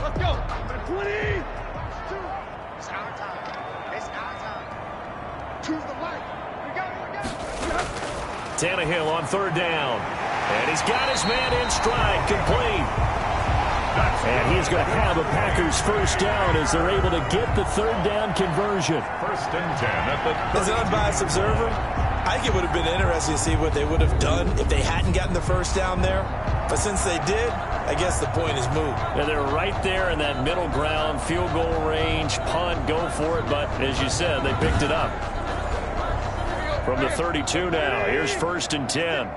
S4: Let's go. 20. It's our time. It's our time. Choose the light. We got it.
S1: Tannehill on 3rd down. And he's got his man in stride, complete. And he's going to have a Packers first down as they're able to get the 3rd down conversion.
S3: 1st and 10 at the...
S2: As an unbiased observer, I think it would have been interesting to see what they would have done if they hadn't gotten the first down there. But since they did, I guess the point is moot.
S1: And they're right there in that middle ground, field goal range, punt, go for it. But as you said, they picked it up. From the 32 now, here's 1st and 10.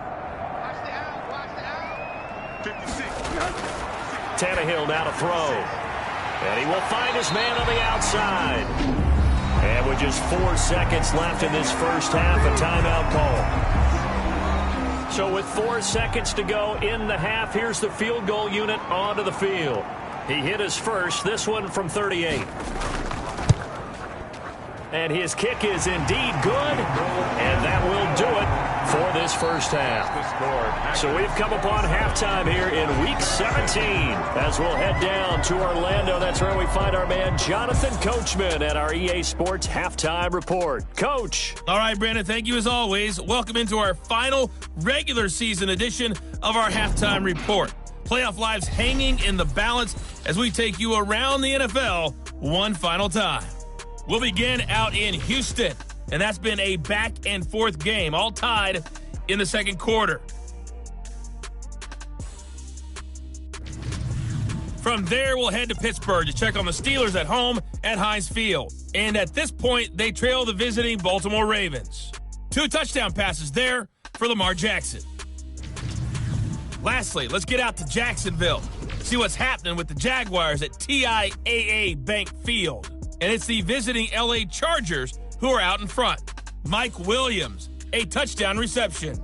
S1: Tannehill now to throw. And he will find his man on the outside. And with just 4 seconds left in this first half, a timeout call. So with 4 seconds to go in the half, here's the field goal unit onto the field. He hit his first, this one from 38. And his kick is indeed good, and that will do it for this first half. So we've come upon halftime here in Week 17 as we'll head down to Orlando. That's where we find our man Jonathan Coachman at our EA Sports Halftime Report. Coach.
S5: All right, Brandon, thank you as always. Welcome into our final regular season edition of our Halftime Report. Playoff lives hanging in the balance as we take you around the NFL one final time. We'll begin out in Houston, and that's been a back-and-forth game, all tied in the second quarter. From there, we'll head to Pittsburgh to check on the Steelers at home at Heinz Field. And at this point, they trail the visiting Baltimore Ravens. 2 touchdown passes there for Lamar Jackson. Lastly, let's get out to Jacksonville, see what's happening with the Jaguars at TIAA Bank Field. And it's the visiting LA Chargers who are out in front. Mike Williams, a touchdown reception.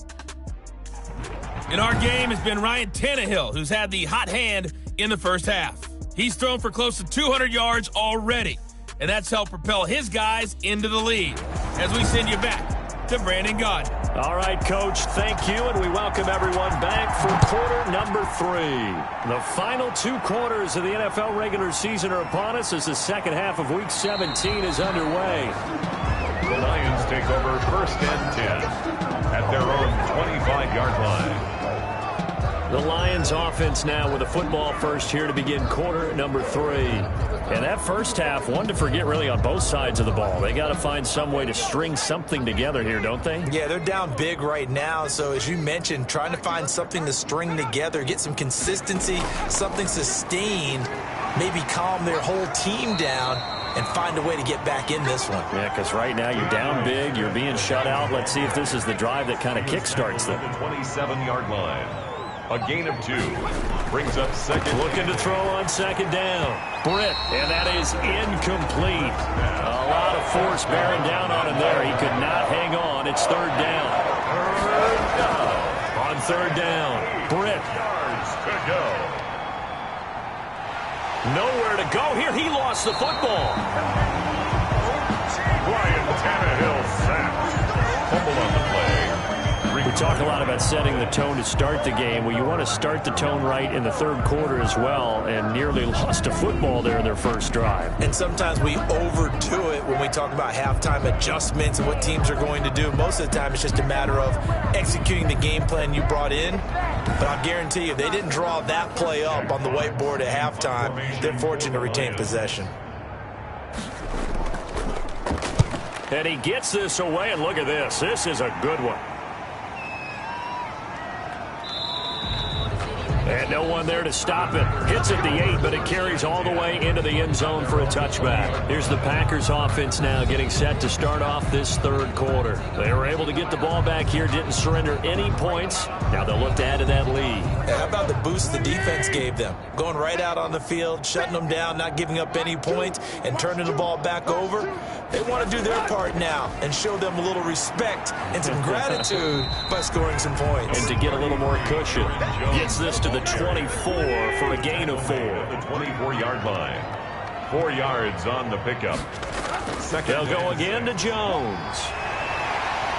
S5: In our game has been Ryan Tannehill, who's had the hot hand in the first half. He's thrown for close to 200 yards already, and that's helped propel his guys into the lead. As we send you back to Brandon Gaudin.
S1: All right, Coach, thank you, and we welcome everyone back for quarter number 3. The final 2 quarters of the NFL regular season are upon us as the second half of Week 17 is underway.
S3: The Lions take over 1st and 10 at their own 25-yard line.
S1: The Lions offense now with a football first here to begin quarter number 3. And that first half, one to forget really on both sides of the ball. They got to find some way to string something together here, don't they?
S2: Yeah, they're down big right now. So as you mentioned, trying to find something to string together, get some consistency, something sustained, maybe calm their whole team down and find a way to get back in this one.
S1: Yeah, because right now you're down big, you're being shut out. Let's see if this is the drive that kind of kickstarts them.
S3: The 27-yard line. A gain of 2. Brings up second.
S1: Looking to throw on second down. Britt, and that is incomplete. A lot of force bearing down on him there. He could not hang on. It's third down. On third down, Britt.
S3: Yards to go.
S1: Nowhere to go here. He lost the football.
S3: Ryan Tannehill sacked. Fumble on the play.
S1: We talk a lot about setting the tone to start the game. Well, you want to start the tone right in the third quarter as well, and nearly lost a football there in their first drive.
S2: And sometimes we overdo it when we talk about halftime adjustments and what teams are going to do. Most of the time, it's just a matter of executing the game plan you brought in. But I'll guarantee you, they didn't draw that play up on the whiteboard at halftime. They're fortunate to retain possession.
S1: And he gets this away, and look at this. This is a good one. And no one there to stop it. Hits at the 8, but it carries all the way into the end zone for a touchback. Here's the Packers offense now getting set to start off this third quarter. They were able to get the ball back here, didn't surrender any points. Now they'll look to add to that lead.
S2: How about the boost the defense gave them? Going right out on the field, shutting them down, not giving up any points, and turning the ball back over. They want to do their part now and show them a little respect and some gratitude by scoring some points.
S1: And to get a little more cushion. Gets this to the 24 for a gain of 4.
S3: The 24-yard line. 4 yards on the pickup.
S1: They'll go again to Jones.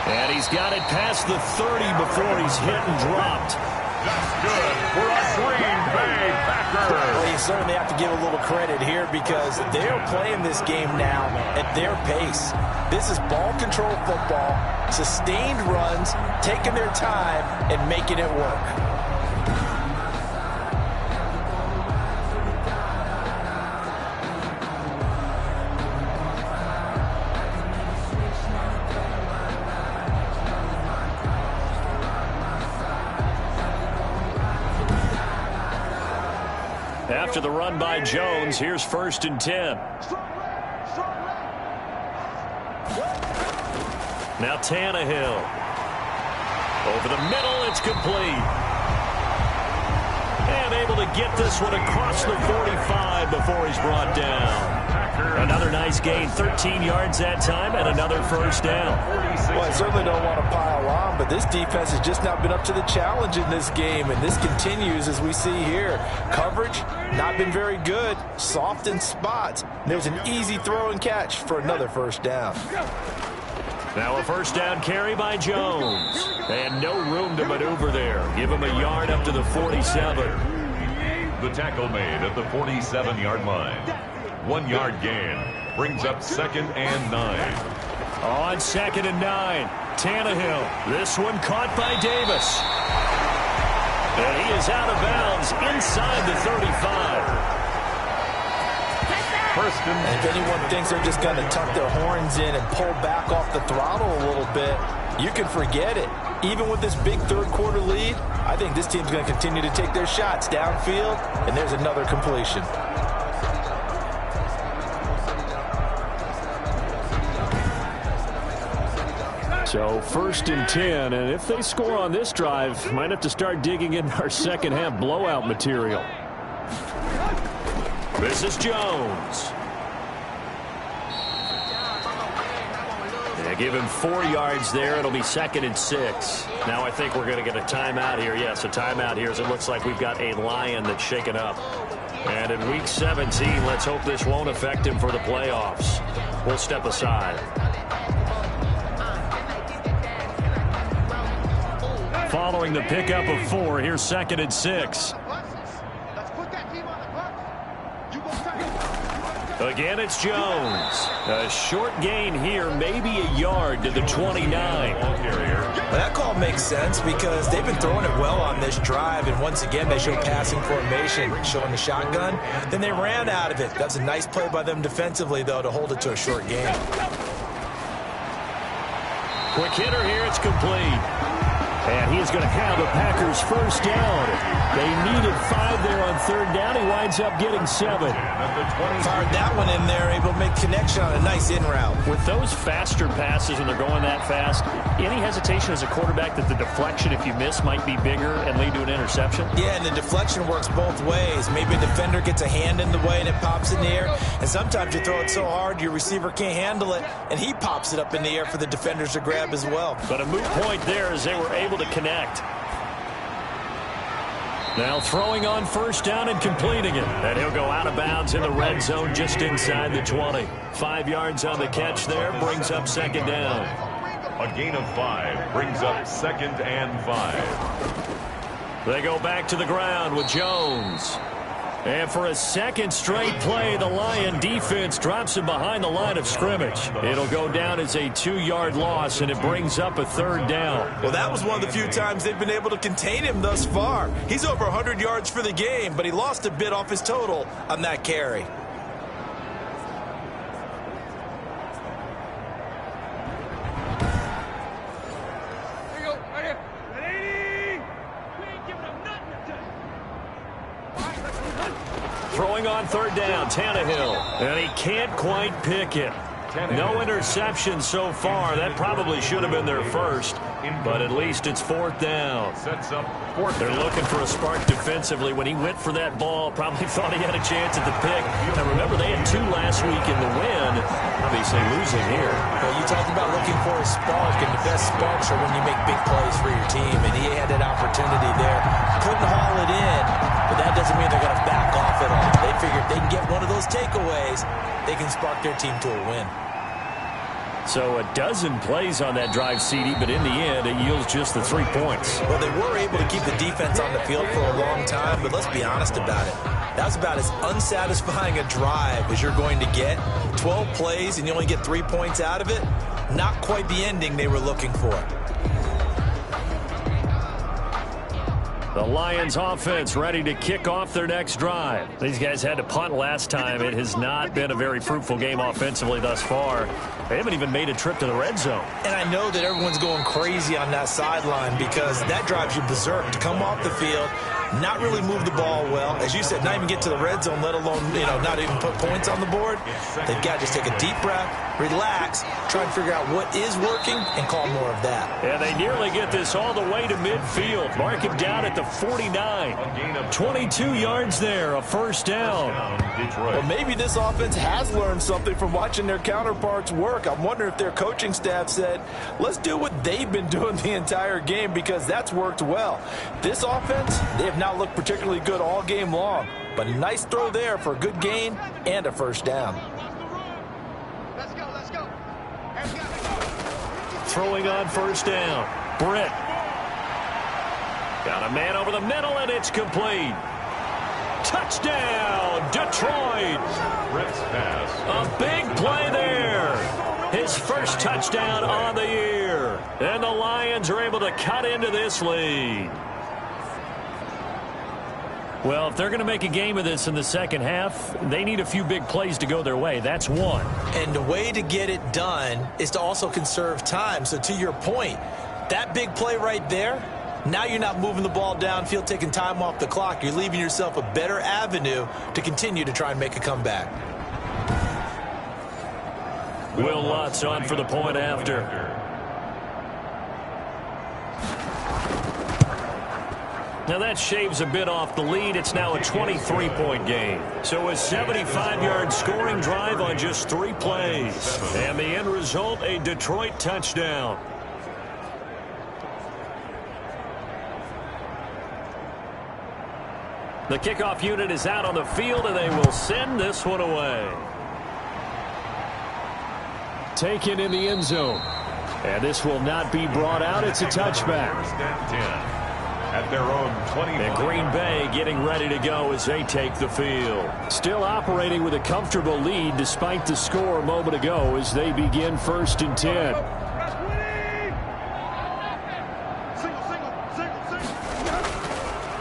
S1: And he's got it past the 30 before he's hit and dropped.
S3: That's good for a Green Bay Packers.
S2: Well, you certainly have to give a little credit here because they're playing this game now at their pace. This is ball control football, sustained runs, taking their time and making it work.
S1: After the run by Jones, here's 1st and 10. Now Tannehill. Over the middle, it's complete. And able to get this one across the 45 before he's brought down. Another nice gain, 13 yards that time, and another first down.
S2: Well, I certainly don't want to pile on, but this defense has just not been up to the challenge in this game, and this continues as we see here. Coverage, not been very good, soft in spots. There's an easy throw and catch for another first down.
S1: Now a first down carry by Jones. And no room to maneuver there. Give him a yard up to the 47.
S3: The tackle made at the 47-yard line. 1 yard gain. Brings up 2nd and 9.
S1: On 2nd and 9. Tannehill. This one caught by Davis. And he is out of bounds inside the 35.
S2: And if anyone thinks they're just going to tuck their horns in and pull back off the throttle a little bit, you can forget it. Even with this big third quarter lead, I think this team's going to continue to take their shots downfield, and there's another completion.
S1: So 1st and 10, and if they score on this drive, might have to start digging in our second half blowout material. This is Jones. They give him 4 yards there. It'll be 2nd and 6. Now I think we're going to get a timeout here. Yes, a timeout here as it looks like we've got a Lion that's shaken up. And in Week 17, let's hope this won't affect him for the playoffs. We'll step aside. Following the pickup of 4, here's 2nd and 6.
S4: Let's put that team on the clock. You go second.
S1: Again, it's Jones. A short gain here, maybe a yard to the 29.
S2: Well, that call makes sense because they've been throwing it well on this drive, and once again, they showed passing formation, showing the shotgun. Then they ran out of it. That's a nice play by them defensively, though, to hold it to a short gain.
S1: Quick hitter here, it's complete. And he's going to have the Packers first down. They needed 5 there on third down. He winds up getting 7.
S2: Fired that one in there, able to make connection on a nice in route.
S1: With those faster passes when they're going that fast, any hesitation as a quarterback that the deflection, if you miss, might be bigger and lead to an interception?
S2: Yeah, and the deflection works both ways. Maybe a defender gets a hand in the way and it pops in the air. And sometimes you throw it so hard your receiver can't handle it, and he pops it up in the air for the defenders to grab as well.
S1: But a moot point there as they were able to connect. Now throwing on first down and completing it. And he'll go out of bounds in the red zone just inside the 20. 5 yards on the catch there, brings up second down.
S3: A gain of 5 brings up 2nd and 5.
S1: They go back to the ground with Jones. And for a second straight play, the Lion defense drops him behind the line of scrimmage. It'll go down as a 2-yard loss, and it brings up a third down.
S2: Well, that was one of the few times they've been able to contain him thus far. He's over 100 yards for the game, but he lost a bit off his total on that carry.
S1: Throwing on third down, Tannehill. And he can't quite pick it. No interception so far. That probably should have been their first, but at least it's fourth down. They're looking for a spark defensively. When he went for that ball, probably thought he had a chance at the pick. Now remember, they had 2 last week in the win. Obviously losing here.
S2: Well, you talked about looking for a spark, and the best sparks are when you make big plays for your team, and he had that opportunity there. Couldn't haul it in, but that doesn't mean they're going to back off at all. They figure if they can get one of those takeaways, they can spark their team to a win.
S1: So a dozen plays on that drive, CD, but in the end, it yields just the 3 points.
S2: Well, they were able to keep the defense on the field for a long time, but let's be honest about it. That's about as unsatisfying a drive as you're going to get. 12 plays and you only get 3 points out of it. Not quite the ending they were looking for.
S1: The Lions offense ready to kick off their next drive. These guys had to punt last time. It has not been a very fruitful game offensively thus far. They haven't even made a trip to the red zone.
S2: And I know that everyone's going crazy on that sideline because that drives you berserk to come off the field, not really move the ball well. As you said, not even get to the red zone, let alone, not even put points on the board. They've got to just take a deep breath, relax, try and figure out what is working, and call more of that.
S1: And they nearly get this all the way to midfield. Mark him down at the 49. 22 yards there, a first down.
S2: Well, maybe this offense has learned something from watching their counterparts work. I'm wondering if their coaching staff said, let's do what they've been doing the entire game because that's worked well. This offense, they have not looked particularly good all game long, but a nice throw there for a good gain and a first down.
S4: Let's go, let's go.
S1: Throwing on first down, Britt. Got a man over the middle, and it's complete. Touchdown, Detroit.
S3: Brett's pass.
S1: A big play there. His first touchdown on the year. And the Lions are able to cut into this lead. Well, if they're going to make a game of this in the second half, they need a few big plays to go their way. That's one.
S2: And the way to get it done is to also conserve time. So to your point, that big play right there, now you're not moving the ball downfield, taking time off the clock. You're leaving yourself a better avenue to continue to try and make a comeback.
S1: Will Lutz on for the point after. Now that shaves a bit off the lead. It's now a 23-point game. So a 75-yard scoring drive on just 3 plays. And the end result, a Detroit touchdown. The kickoff unit is out on the field, and they will send this one away. Taken in the end zone. And this will not be brought out. It's a touchback.
S3: First and 10. at their own 25.
S1: And Green Bay getting ready to go as they take the field. Still operating with a comfortable lead despite the score a moment ago as they begin 1st and 10.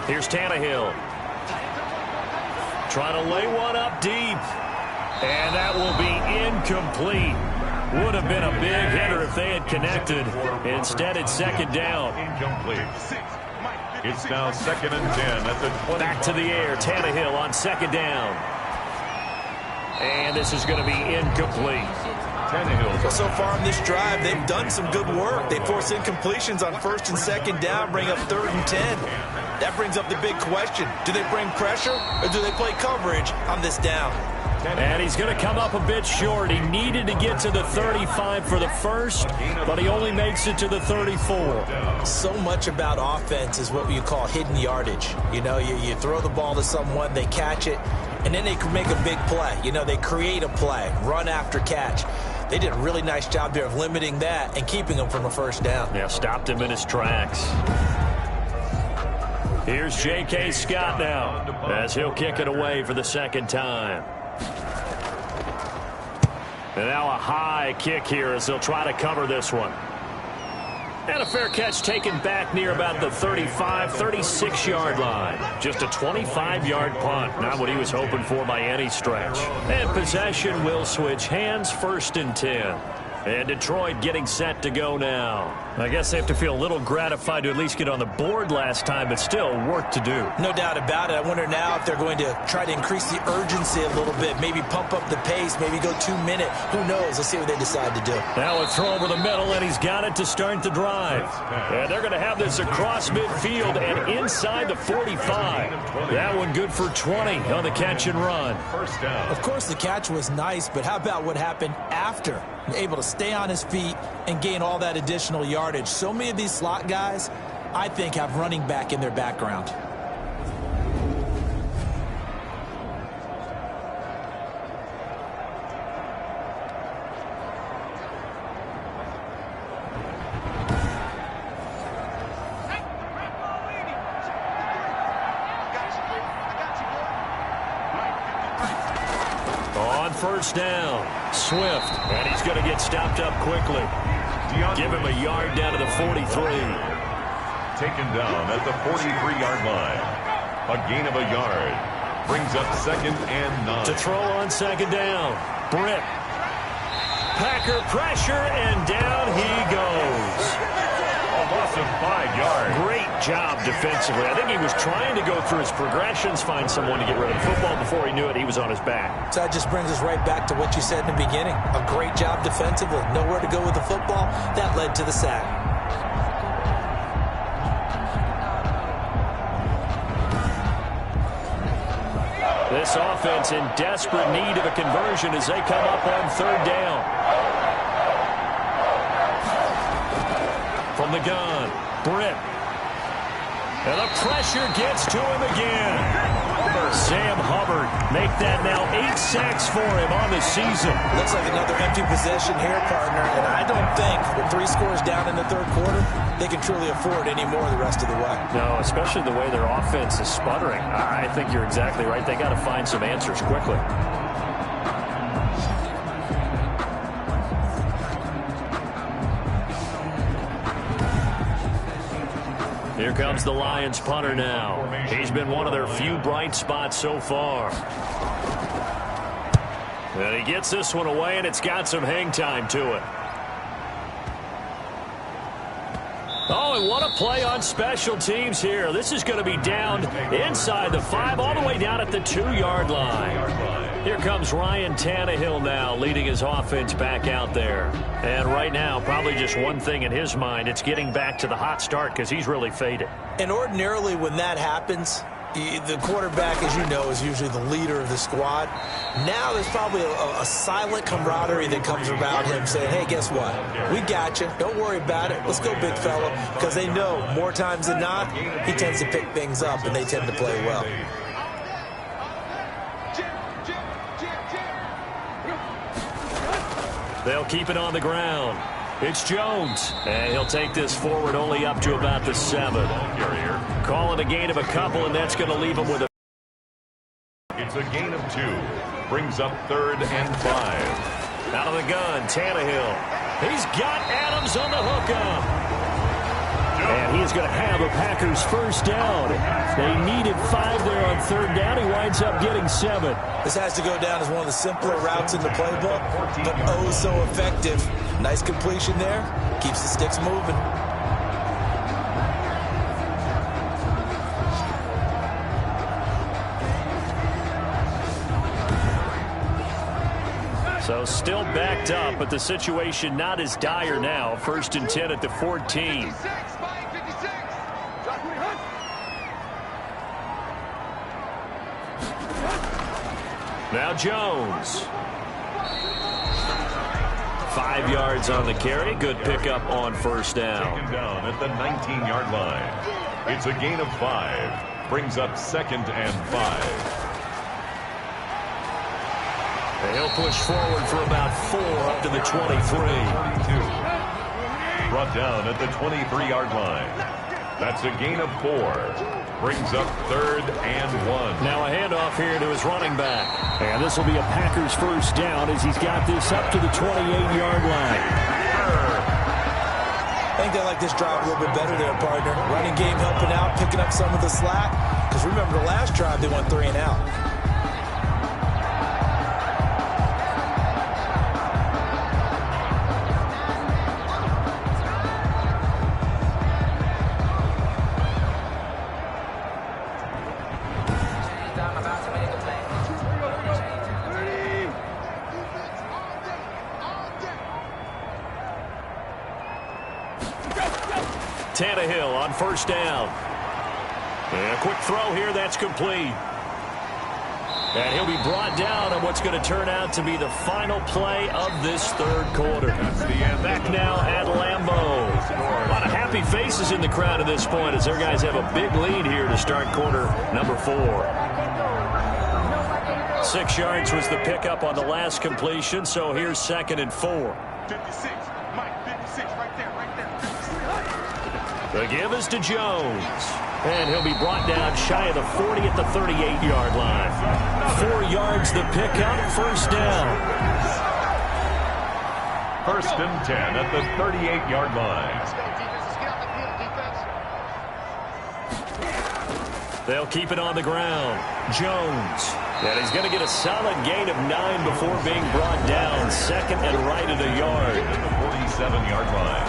S1: Here's Tannehill. Trying to lay one up deep. And that will be incomplete. Would have been a big hitter if they had connected. Instead, it's 2nd down.
S3: Incomplete. It's now 2nd and 10 at the 20.
S1: Back to the air. Tannehill on 2nd down. And this is going to be incomplete.
S3: Tannehill.
S2: So far in this drive, they've done some good work. They force incompletions on 1st and 2nd down, bring up 3rd and 10. That brings up the big question. Do they bring pressure or do they play coverage on this down?
S1: And he's going to come up a bit short. He needed to get to the 35 for the first, but he only makes it to the 34.
S2: So much about offense is what you call hidden yardage. You know, you throw the ball to someone, they catch it, and then they can make a big play. You know, they create a play, run after catch. They did a really nice job there of limiting that and keeping him from a 1st down.
S1: Yeah, stopped him in his tracks. Here's J.K. Scott now as he'll kick it away for the 2nd time. And now a high kick here as they'll try to cover this one. And a fair catch taken back near about the 35, 36-yard line. Just a 25-yard punt. Not what he was hoping for by any stretch. And possession will switch hands, 1st and 10. And Detroit getting set to go now. I guess they have to feel a little gratified to at least get on the board last time, but still work to do.
S2: No doubt about it. I wonder now if they're going to try to increase the urgency a little bit, maybe pump up the pace, maybe go 2-minute. Who knows? Let's see what they decide to do.
S1: Now a throw over the middle, and he's got it to start the drive. And they're going to have this across midfield and inside the 45. That one good for 20 on the catch and run.
S3: 1st down.
S2: Of course, the catch was nice, but how about what happened after? Able to stay on his feet and gain all that additional yardage. So many of these slot guys, I think, have running back in their background.
S1: On 1st down, Swift, and he's going to get stopped up quickly. Give him a yard down to the 43.
S3: Taken down at the 43-yard line. A gain of a yard. Brings up 2nd and 9.
S1: To throw on 2nd down. Britt. Packer pressure, and down he goes.
S3: A loss of 5 yards.
S1: Great job defensively. I think he was trying to go through his progressions, find someone to get rid of the football. Before he knew it, he was on his back.
S2: So that just brings us right back to what you said in the beginning. A great job defensively. Nowhere to go with the football. That led to the sack.
S1: This offense in desperate need of a conversion as they come up on 3rd down. From the gun, Britt. And the pressure gets to him again. Sam Hubbard make that now 8 sacks for him on the season.
S2: Looks like another empty possession here, partner. And I don't think with 3 scores down in the 3rd quarter, they can truly afford any more the rest of the way.
S1: No, especially the way their offense is sputtering. I think you're exactly right. They got to find some answers quickly. Here comes the Lions punter now. He's been one of their few bright spots so far. And he gets this one away, and it's got some hang time to it. Oh, and what a play on special teams here. This is going to be down inside the 5, all the way down at the 2-yard line. Here comes Ryan Tannehill now, leading his offense back out there. And right now, probably just one thing in his mind, it's getting back to the hot start because he's really faded.
S2: And ordinarily when that happens, the quarterback, as you know, is usually the leader of the squad. Now there's probably a silent camaraderie that comes around him saying, hey, guess what? We got you. Don't worry about it. Let's go, big fella. Because they know more times than not, he tends to pick things up, and they tend to play well.
S1: They'll keep it on the ground. It's Jones, and he'll take this forward only up to about the 7. Call it a gain of a couple, and that's going to leave him with a...
S3: It's a gain of 2. Brings up 3rd and 5.
S1: Out of the gun, Tannehill. He's got Adams on the hookup. And he's going to have a Packers first down. They needed 5 there on 3rd down. He winds up getting 7.
S2: This has to go down as one of the simpler routes in the playbook, but oh so effective. Nice completion there. Keeps the sticks moving.
S1: So still backed up, but the situation not as dire now. 1st and 10 at the 14. Now Jones. 5 yards on the carry. Good pickup on 1st down.
S3: Taken down at the 19-yard line. It's a gain of 5. Brings up 2nd and 5.
S1: And he'll push forward for about 4 up to the 23.
S3: Brought down at the 23-yard line. That's a gain of 4. Brings up 3rd and 1.
S1: Now a handoff here to his running back. And this will be a Packers first down as he's got this up to the 28-yard line.
S2: I think they like this drive a little bit better there, partner. Running game helping out, picking up some of the slack. Because remember the last drive, they went 3 and out.
S1: Tannehill on 1st down. And a quick throw here, that's complete. And he'll be brought down on what's going to turn out to be the final play of this 3rd quarter. Back now at Lambeau. A lot of happy faces in the crowd at this point as their guys have a big lead here to start quarter number 4. 6 yards was the pickup on the last completion, so here's 2nd and 4.
S4: 56, Mike, 56, right there, right there.
S1: The give is to Jones. And he'll be brought down shy of the 40 at the 38-yard line. 4 yards the pickup, 1st down.
S3: 1st and 10 at the 38-yard line.
S1: They'll keep it on the ground. Jones. And he's going to get a solid gain of 9 before being brought down. 2nd and right at a yard.
S3: At the 47-yard line.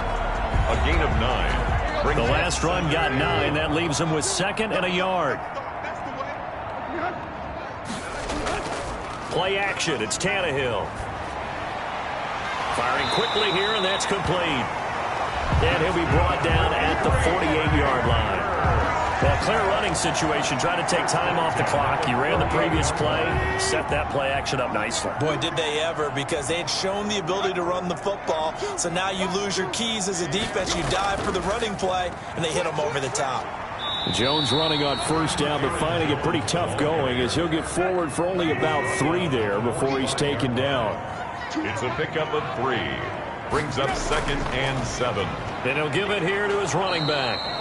S3: A gain of 9.
S1: The last run got 9. That leaves him with 2nd and a yard. Play action. It's Tannehill. Firing quickly here, and that's complete. And he'll be brought down at the 48-yard line. Well, clear running situation, trying to take time off the clock. He ran the previous play, set that play action up nicely.
S2: Boy, did they ever, because they had shown the ability to run the football. So now you lose your keys as a defense. You dive for the running play, and they hit them over the top.
S1: Jones running on 1st down, but finding it pretty tough going as he'll get forward for only about 3 there before he's taken down.
S3: It's a pickup of 3. Brings up 2nd and 7.
S1: And he'll give it here to his running back.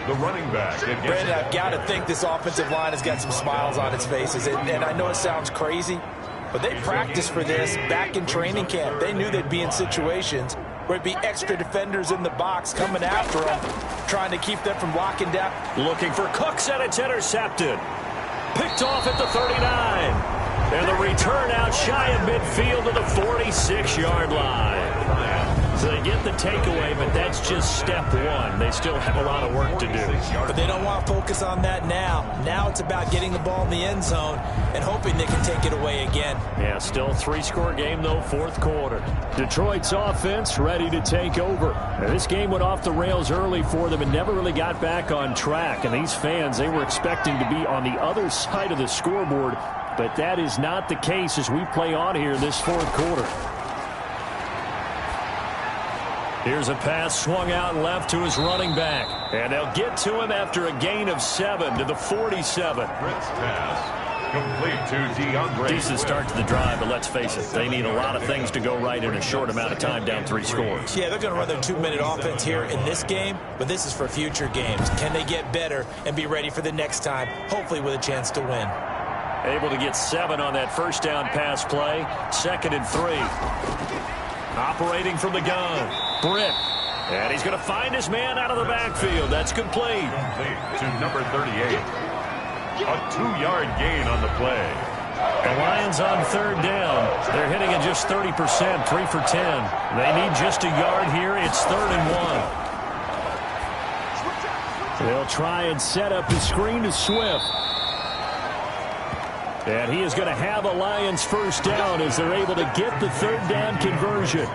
S3: The running back.
S2: Brandon, I've got to think this offensive line has got some smiles on its faces. And I know it sounds crazy, but they practiced for this back in training camp. They knew they'd be in situations where it'd be extra defenders in the box coming after them, trying to keep them from locking down.
S1: Looking for Cooks, and it's intercepted. Picked off at the 39. And the return out shy of midfield to the 46-yard line. So they get the takeaway, but that's just step 1. They still have a lot of work to do.
S2: But they don't want to focus on that now. Now it's about getting the ball in the end zone and hoping they can take it away again.
S1: Yeah, still 3-score game, though, 4th quarter. Detroit's offense ready to take over. Now, this game went off the rails early for them and never really got back on track. And these fans, they were expecting to be on the other side of the scoreboard, but that is not the case as we play on here this 4th quarter. Here's a pass swung out left to his running back. And they'll get to him after a gain of 7 to the 47.
S3: Britt's pass Complete to DeAndre.
S1: Decent start to the drive, but let's face it, they need a lot of things to go right in a short amount of time down 3 scores.
S2: Yeah, they're going to run their 2-minute offense here in this game, but this is for future games. Can they get better and be ready for the next time, hopefully with a chance to win?
S1: Able to get 7 on that first down pass play. 2nd and 3. Operating from the gun. Britt. And he's going to find his man out of the backfield. That's complete.
S3: Complete to number 38. A 2-yard gain on the play.
S1: The Lions on 3rd down. They're hitting at just 30%, 3 for 10. They need just a yard here. It's 3rd and 1. They'll try and set up the screen to Swift. And he is going to have a Lions first down as they're able to get the 3rd down conversion.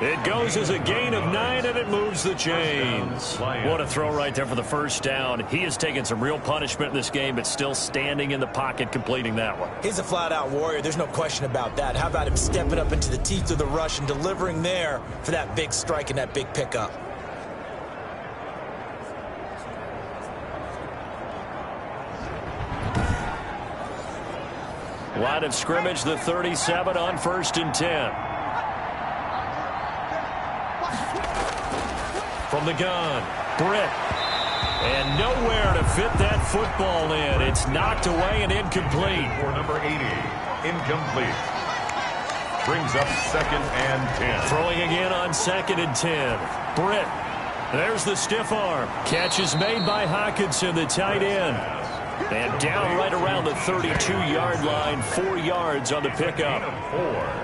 S1: It goes as a gain of 9, and it moves the chains. What a throw right there for the first down. He has taken some real punishment in this game, but still standing in the pocket, completing that one.
S2: He's a flat-out warrior. There's no question about that. How about him stepping up into the teeth of the rush and delivering there for that big strike and that big pickup?
S1: Line of scrimmage, the 37 on 1st and 10. From the gun, Britt. And nowhere to fit that football in. It's knocked away and incomplete.
S3: For number 80, incomplete. Brings up 2nd and 10.
S1: Throwing again on 2nd and 10. Britt. There's the stiff arm. Catch is made by Hockenson, the tight end. And down right around the 32-yard line, 4 yards on the pickup.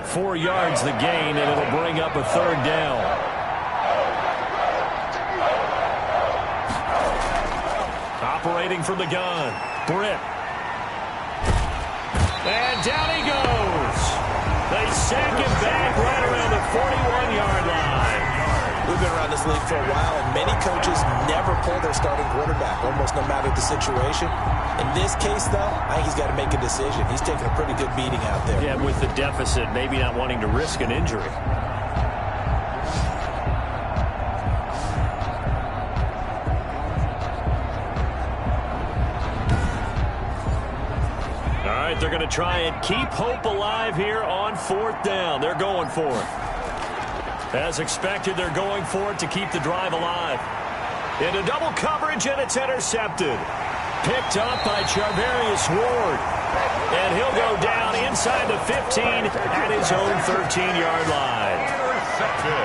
S1: 4 yards the gain, and it'll bring up a 3rd down. Operating from the gun, Britt. And down he goes. They sack him back right around the 41-yard line.
S2: We've been around this league for a while, and many coaches never pull their starting quarterback, almost no matter the situation. In this case, though, I think he's got to make a decision. He's taking a pretty good beating out there.
S1: Yeah, with the deficit, maybe not wanting to risk an injury. All right, they're going to try and keep hope alive here on 4th down. They're going for it. As expected, they're going for it to keep the drive alive. Into double coverage, and it's intercepted. Picked up by Charvarius Ward. And he'll go down inside the 15 at his own 13-yard line.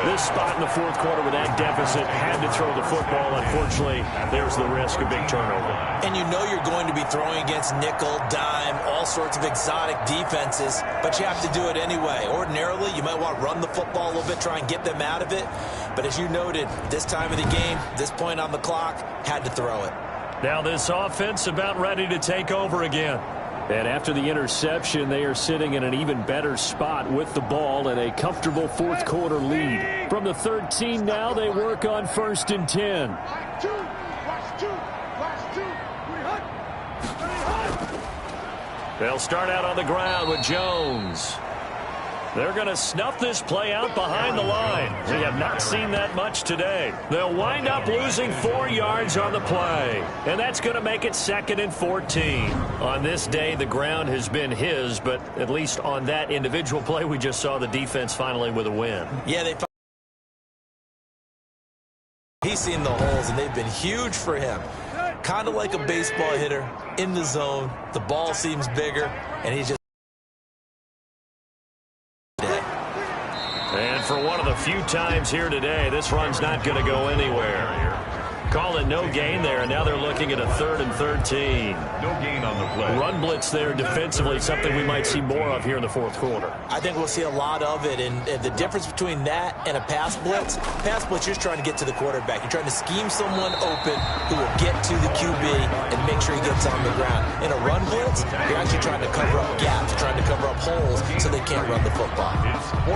S1: This spot in the 4th quarter with that deficit, had to throw the football. Unfortunately, there's the risk of big turnover.
S2: And you know you're going to be throwing against nickel, dime, all sorts of exotic defenses, but you have to do it anyway. Ordinarily, you might want to run the football a little bit, try and get them out of it. But as you noted, this time of the game, this point on the clock, had to throw it.
S1: Now this offense about ready to take over again. And after the interception, they are sitting in an even better spot with the ball and a comfortable 4th quarter lead. From the 13 now, they work on 1st and 10. They'll start out on the ground with Jones. They're going to snuff this play out behind the line. We have not seen that much today. They'll wind up losing 4 yards on the play. And that's going to make it 2nd and 14. On this day, the ground has been his, but at least on that individual play, we just saw the defense finally with a win.
S2: Yeah, he's seen the holes, and they've been huge for him. Kind of like a baseball hitter in the zone. The ball seems bigger, and he's just...
S1: And for one of the few times here today, this run's not going to go anywhere. Call it no gain there, and now they're looking at a 3rd and 13.
S3: No gain on the play.
S1: Run blitz there defensively, something we might see more of here in the 4th quarter.
S2: I think we'll see a lot of it, and the difference between that and a pass blitz, you're just trying to get to the quarterback. You're trying to scheme someone open who will get to the QB and make sure he gets on the ground. In a run blitz, you're actually trying to cover up gaps, trying to cover up holes so they can't run the football.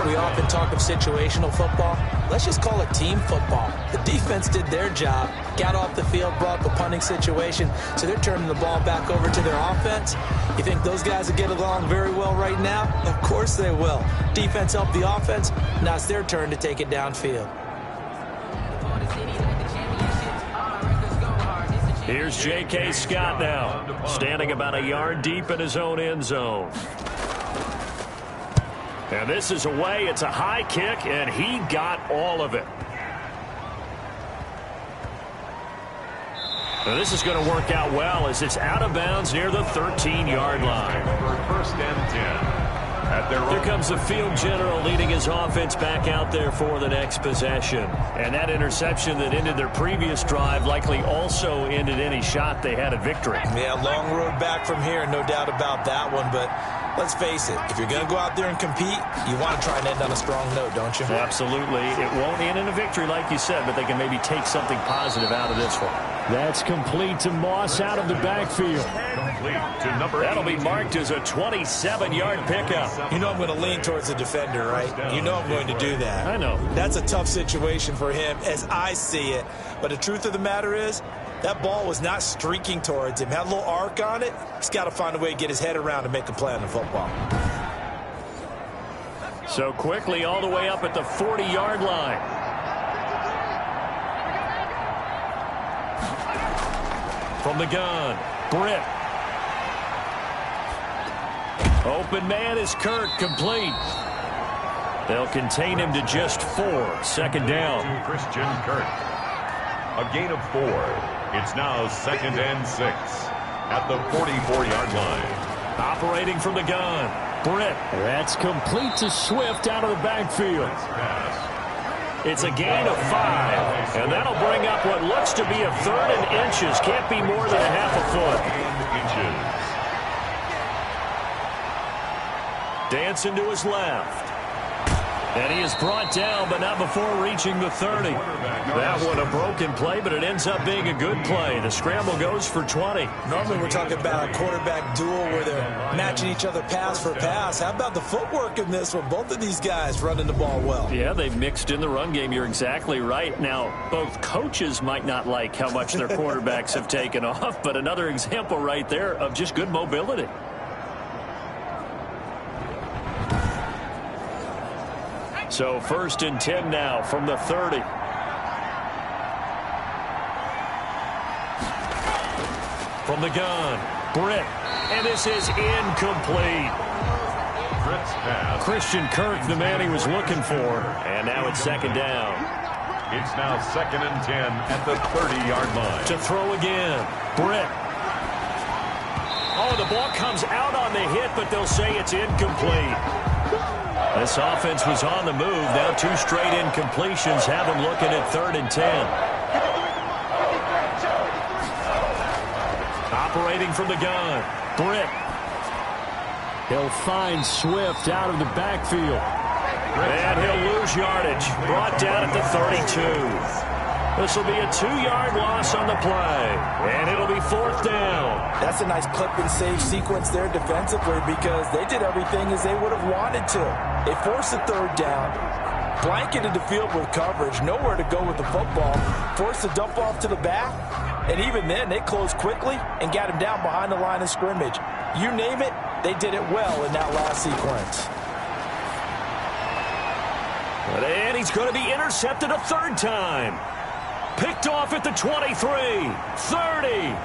S2: We often talk of situational football. Let's just call it team football. The defense did their job, got off the field, brought the punting situation, so they're turning the ball back over to their offense. You think those guys will get along very well right now? Of course they will. Defense helped the offense. Now it's their turn to take it downfield.
S1: Here's J.K. Scott now, standing about a yard deep in his own end zone. And this is away. It's a high kick, and he got all of it. Now this is going to work out well as it's out of bounds near the 13-yard line.
S3: First and 10.
S1: Here comes the field general leading his offense back out there for the next possession. And that interception that ended their previous drive likely also ended any shot they had at victory.
S2: Yeah, long road back from here, no doubt about that one. But let's face it, if you're going to go out there and compete, you want to try and end on a strong note, don't you?
S1: Absolutely. It won't end in a victory like you said, but they can maybe take something positive out of this one. That's complete to Moss out of the backfield. That'll be marked as a 27-yard pickup.
S2: You know I'm going to lean towards the defender, right? You know I'm going to do that.
S1: I know.
S2: That's a tough situation for him as I see it. But the truth of the matter is, that ball was not streaking towards him. Had a little arc on it. He's got to find a way to get his head around and make a play on the football.
S1: So quickly all the way up at the 40-yard line. From the gun, Britt. Open man is Kirk, complete. They'll contain him to just 4. Second down.
S3: Christian Kirk. A gain of 4. It's now 2nd and 6 at the 44-yard line.
S1: Operating from the gun, Britt. That's complete to Swift out of the backfield. It's a gain of 5, and that'll bring up what looks to be a 3rd and inches. Can't be more than a half a foot. Dancing to his left. And he is brought down, but not before reaching the 30. That one a broken play, but it ends up being a good play. The scramble goes for 20.
S2: Normally we're talking about a quarterback duel where they're matching each other pass for pass. How about the footwork in this one? Both of these guys running the ball well.
S1: Yeah, they've mixed in the run game. You're exactly right. Now, both coaches might not like how much their quarterbacks have taken off, but another example right there of just good mobility. So 1st and 10 now from the 30. From the gun, Britt. And this is incomplete. Christian Kirk, the man he was looking for. And now it's 2nd down.
S3: It's now 2nd and 10 at the 30-yard line.
S1: To throw again, Britt. Oh, the ball comes out on the hit, but they'll say it's incomplete. This offense was on the move. Now 2 straight incompletions have them looking at 3rd and 10. Operating from the gun, Britt. He'll find Swift out of the backfield. And he'll lose yardage. Brought down at the 32. This will be a 2-yard loss on the play. And it'll be 4th down.
S2: That's a nice clip and save sequence there defensively because they did everything as they would have wanted to. They forced the 3rd down, blanketed the field with coverage, nowhere to go with the football, forced the dump off to the back, and even then they closed quickly and got him down behind the line of scrimmage. You name it, they did it well in that last sequence.
S1: And he's going to be intercepted a 3rd time. Picked off at the 23, 30,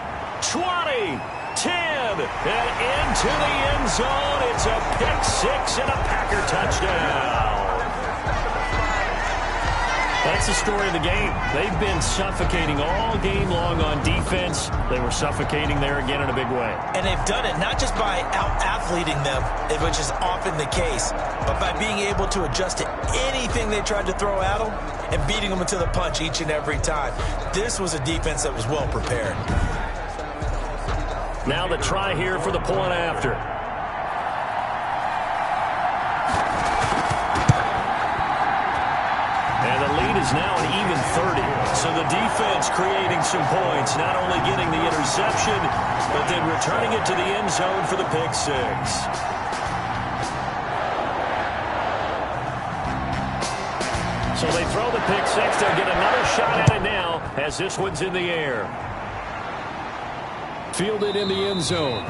S1: 20, 10, and into the end zone. It's a pick 6 and a Packer touchdown. That's the story of the game. They've been suffocating all game long on defense. They were suffocating there again in a big way.
S2: And they've done it not just by out-athleting them, which is often the case, but by being able to adjust to anything they tried to throw at them and beating them into the punch each and every time. This was a defense that was well prepared.
S1: Now the try here for the point after. And the lead is now an even 30. So the defense creating some points, not only getting the interception, but then returning it to the end zone for the pick 6. So they throw the pick 6. They'll get another shot at it now as this one's in the air. Fielded in the end zone.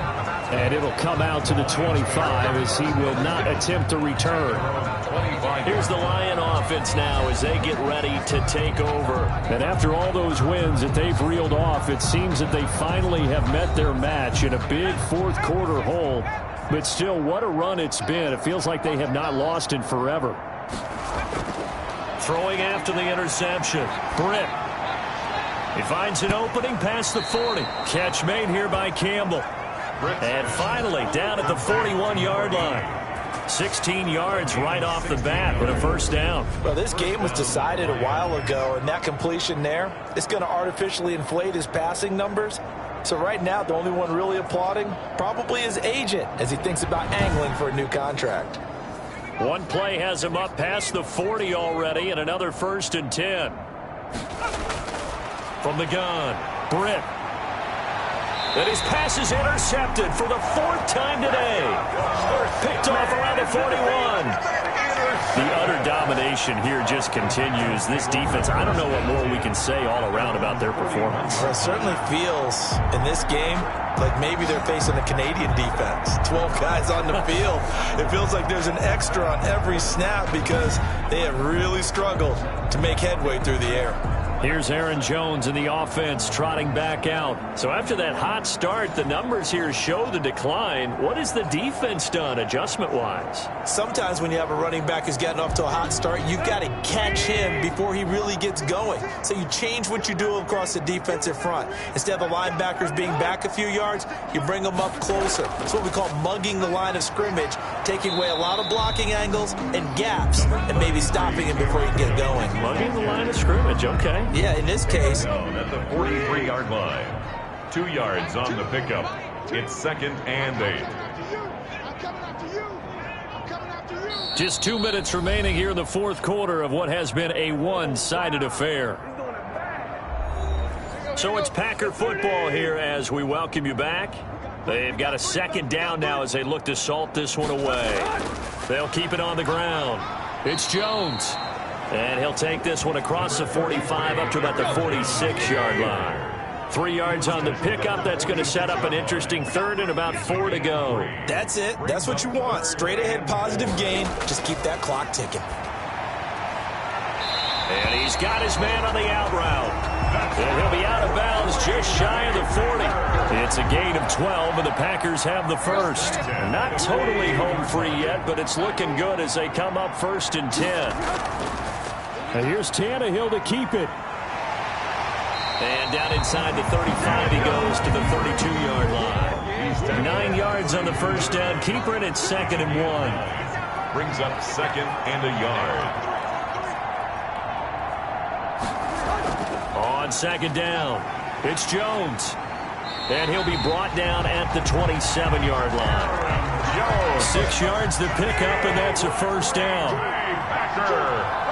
S1: And it'll come out to the 25 as he will not attempt to return. Here's the Lion offense now as they get ready to take over. And after all those wins that they've reeled off, it seems that they finally have met their match in a big fourth quarter hole. But still, what a run it's been. It feels like they have not lost in forever. Throwing after the interception. Britt. He finds an opening past the 40. Catch made here by Campbell. And finally, down at the 41-yard line. 16 yards right off the bat with a first down.
S2: Well, this game was decided a while ago, and that completion there, it's going to artificially inflate his passing numbers. So right now, the only one really applauding probably his agent as he thinks about angling for a new contract.
S1: One play has him up past the 40 already, and another 1st and 10. From the gun, Britt. And his pass is intercepted for the 4th time today. Picked off around the 41. The utter domination here just continues. This defense, I don't know what more we can say all around about their performance.
S2: Well, it certainly feels in this game like maybe they're facing a Canadian defense. 12 guys on the field. It feels like there's an extra on every snap because they have really struggled to make headway through the air.
S1: Here's Aaron Jones in the offense trotting back out. So after that hot start, the numbers here show the decline. What has the defense done adjustment-wise?
S2: Sometimes when you have a running back who's getting off to a hot start, you've got to catch him before he really gets going. So you change what you do across the defensive front. Instead of the linebackers being back a few yards, you bring them up closer. It's what we call mugging the line of scrimmage, taking away a lot of blocking angles and gaps and maybe stopping him before he can get going.
S1: Mugging the line of scrimmage, okay.
S2: Yeah, in this case.
S3: At the 43-yard line. 2 yards on the pickup. It's 2nd and 8.
S1: Just 2 minutes remaining here in the fourth quarter of what has been a one-sided affair. So it's Packer football here as we welcome you back. They've got a 2nd down now as they look to salt this one away. They'll keep it on the ground. It's Jones. And he'll take this one across the 45 up to about the 46-yard line. 3 yards on the pickup. That's going to set up an interesting 3rd and about 4 to go.
S2: That's it. That's what you want. Straight ahead positive gain. Just keep that clock ticking.
S1: And he's got his man on the out route. And he'll be out of bounds just shy of the 40. It's a gain of 12, and the Packers have the first. Not totally home free yet, but it's looking good as they come up 1st and 10. And here's Tannehill to keep it. And down inside the 35 he goes to the 32-yard line. 9 yards on the first down. Keeper it at 2nd and 1.
S3: Brings up 2nd and a yard.
S1: On 2nd down, it's Jones. And he'll be brought down at the 27-yard line. 6 yards the pickup, and that's a first down.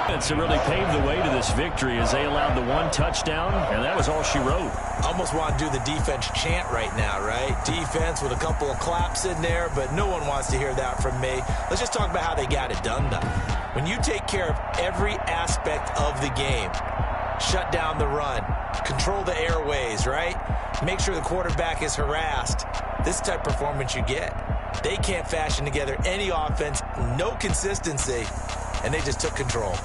S1: It's really paved the way to this victory as they allowed the 1 touchdown, and that was all she wrote.
S2: Almost want to do the defense chant right now, right? Defense with a couple of claps in there, but no one wants to hear that from me. Let's just talk about how they got it done, though. When you take care of every aspect of the game, shut down the run, control the airways, right? Make sure the quarterback is harassed. This type of performance you get. They can't fashion together any offense, no consistency, and they just took control.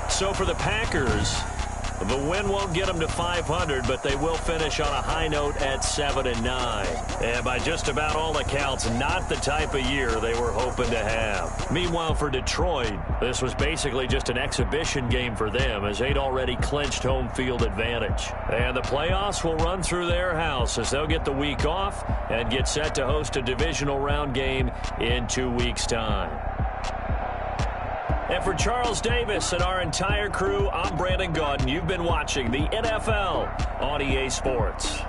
S1: So for the Packers, the win won't get them to 500, but they will finish on a high note at 7-9. And by just about all accounts, not the type of year they were hoping to have. Meanwhile, for Detroit, this was basically just an exhibition game for them as they'd already clinched home field advantage. And the playoffs will run through their house as they'll get the week off and get set to host a divisional round game in 2 weeks' time. And for Charles Davis and our entire crew, I'm Brandon Gaudin. You've been watching the NFL on EA Sports.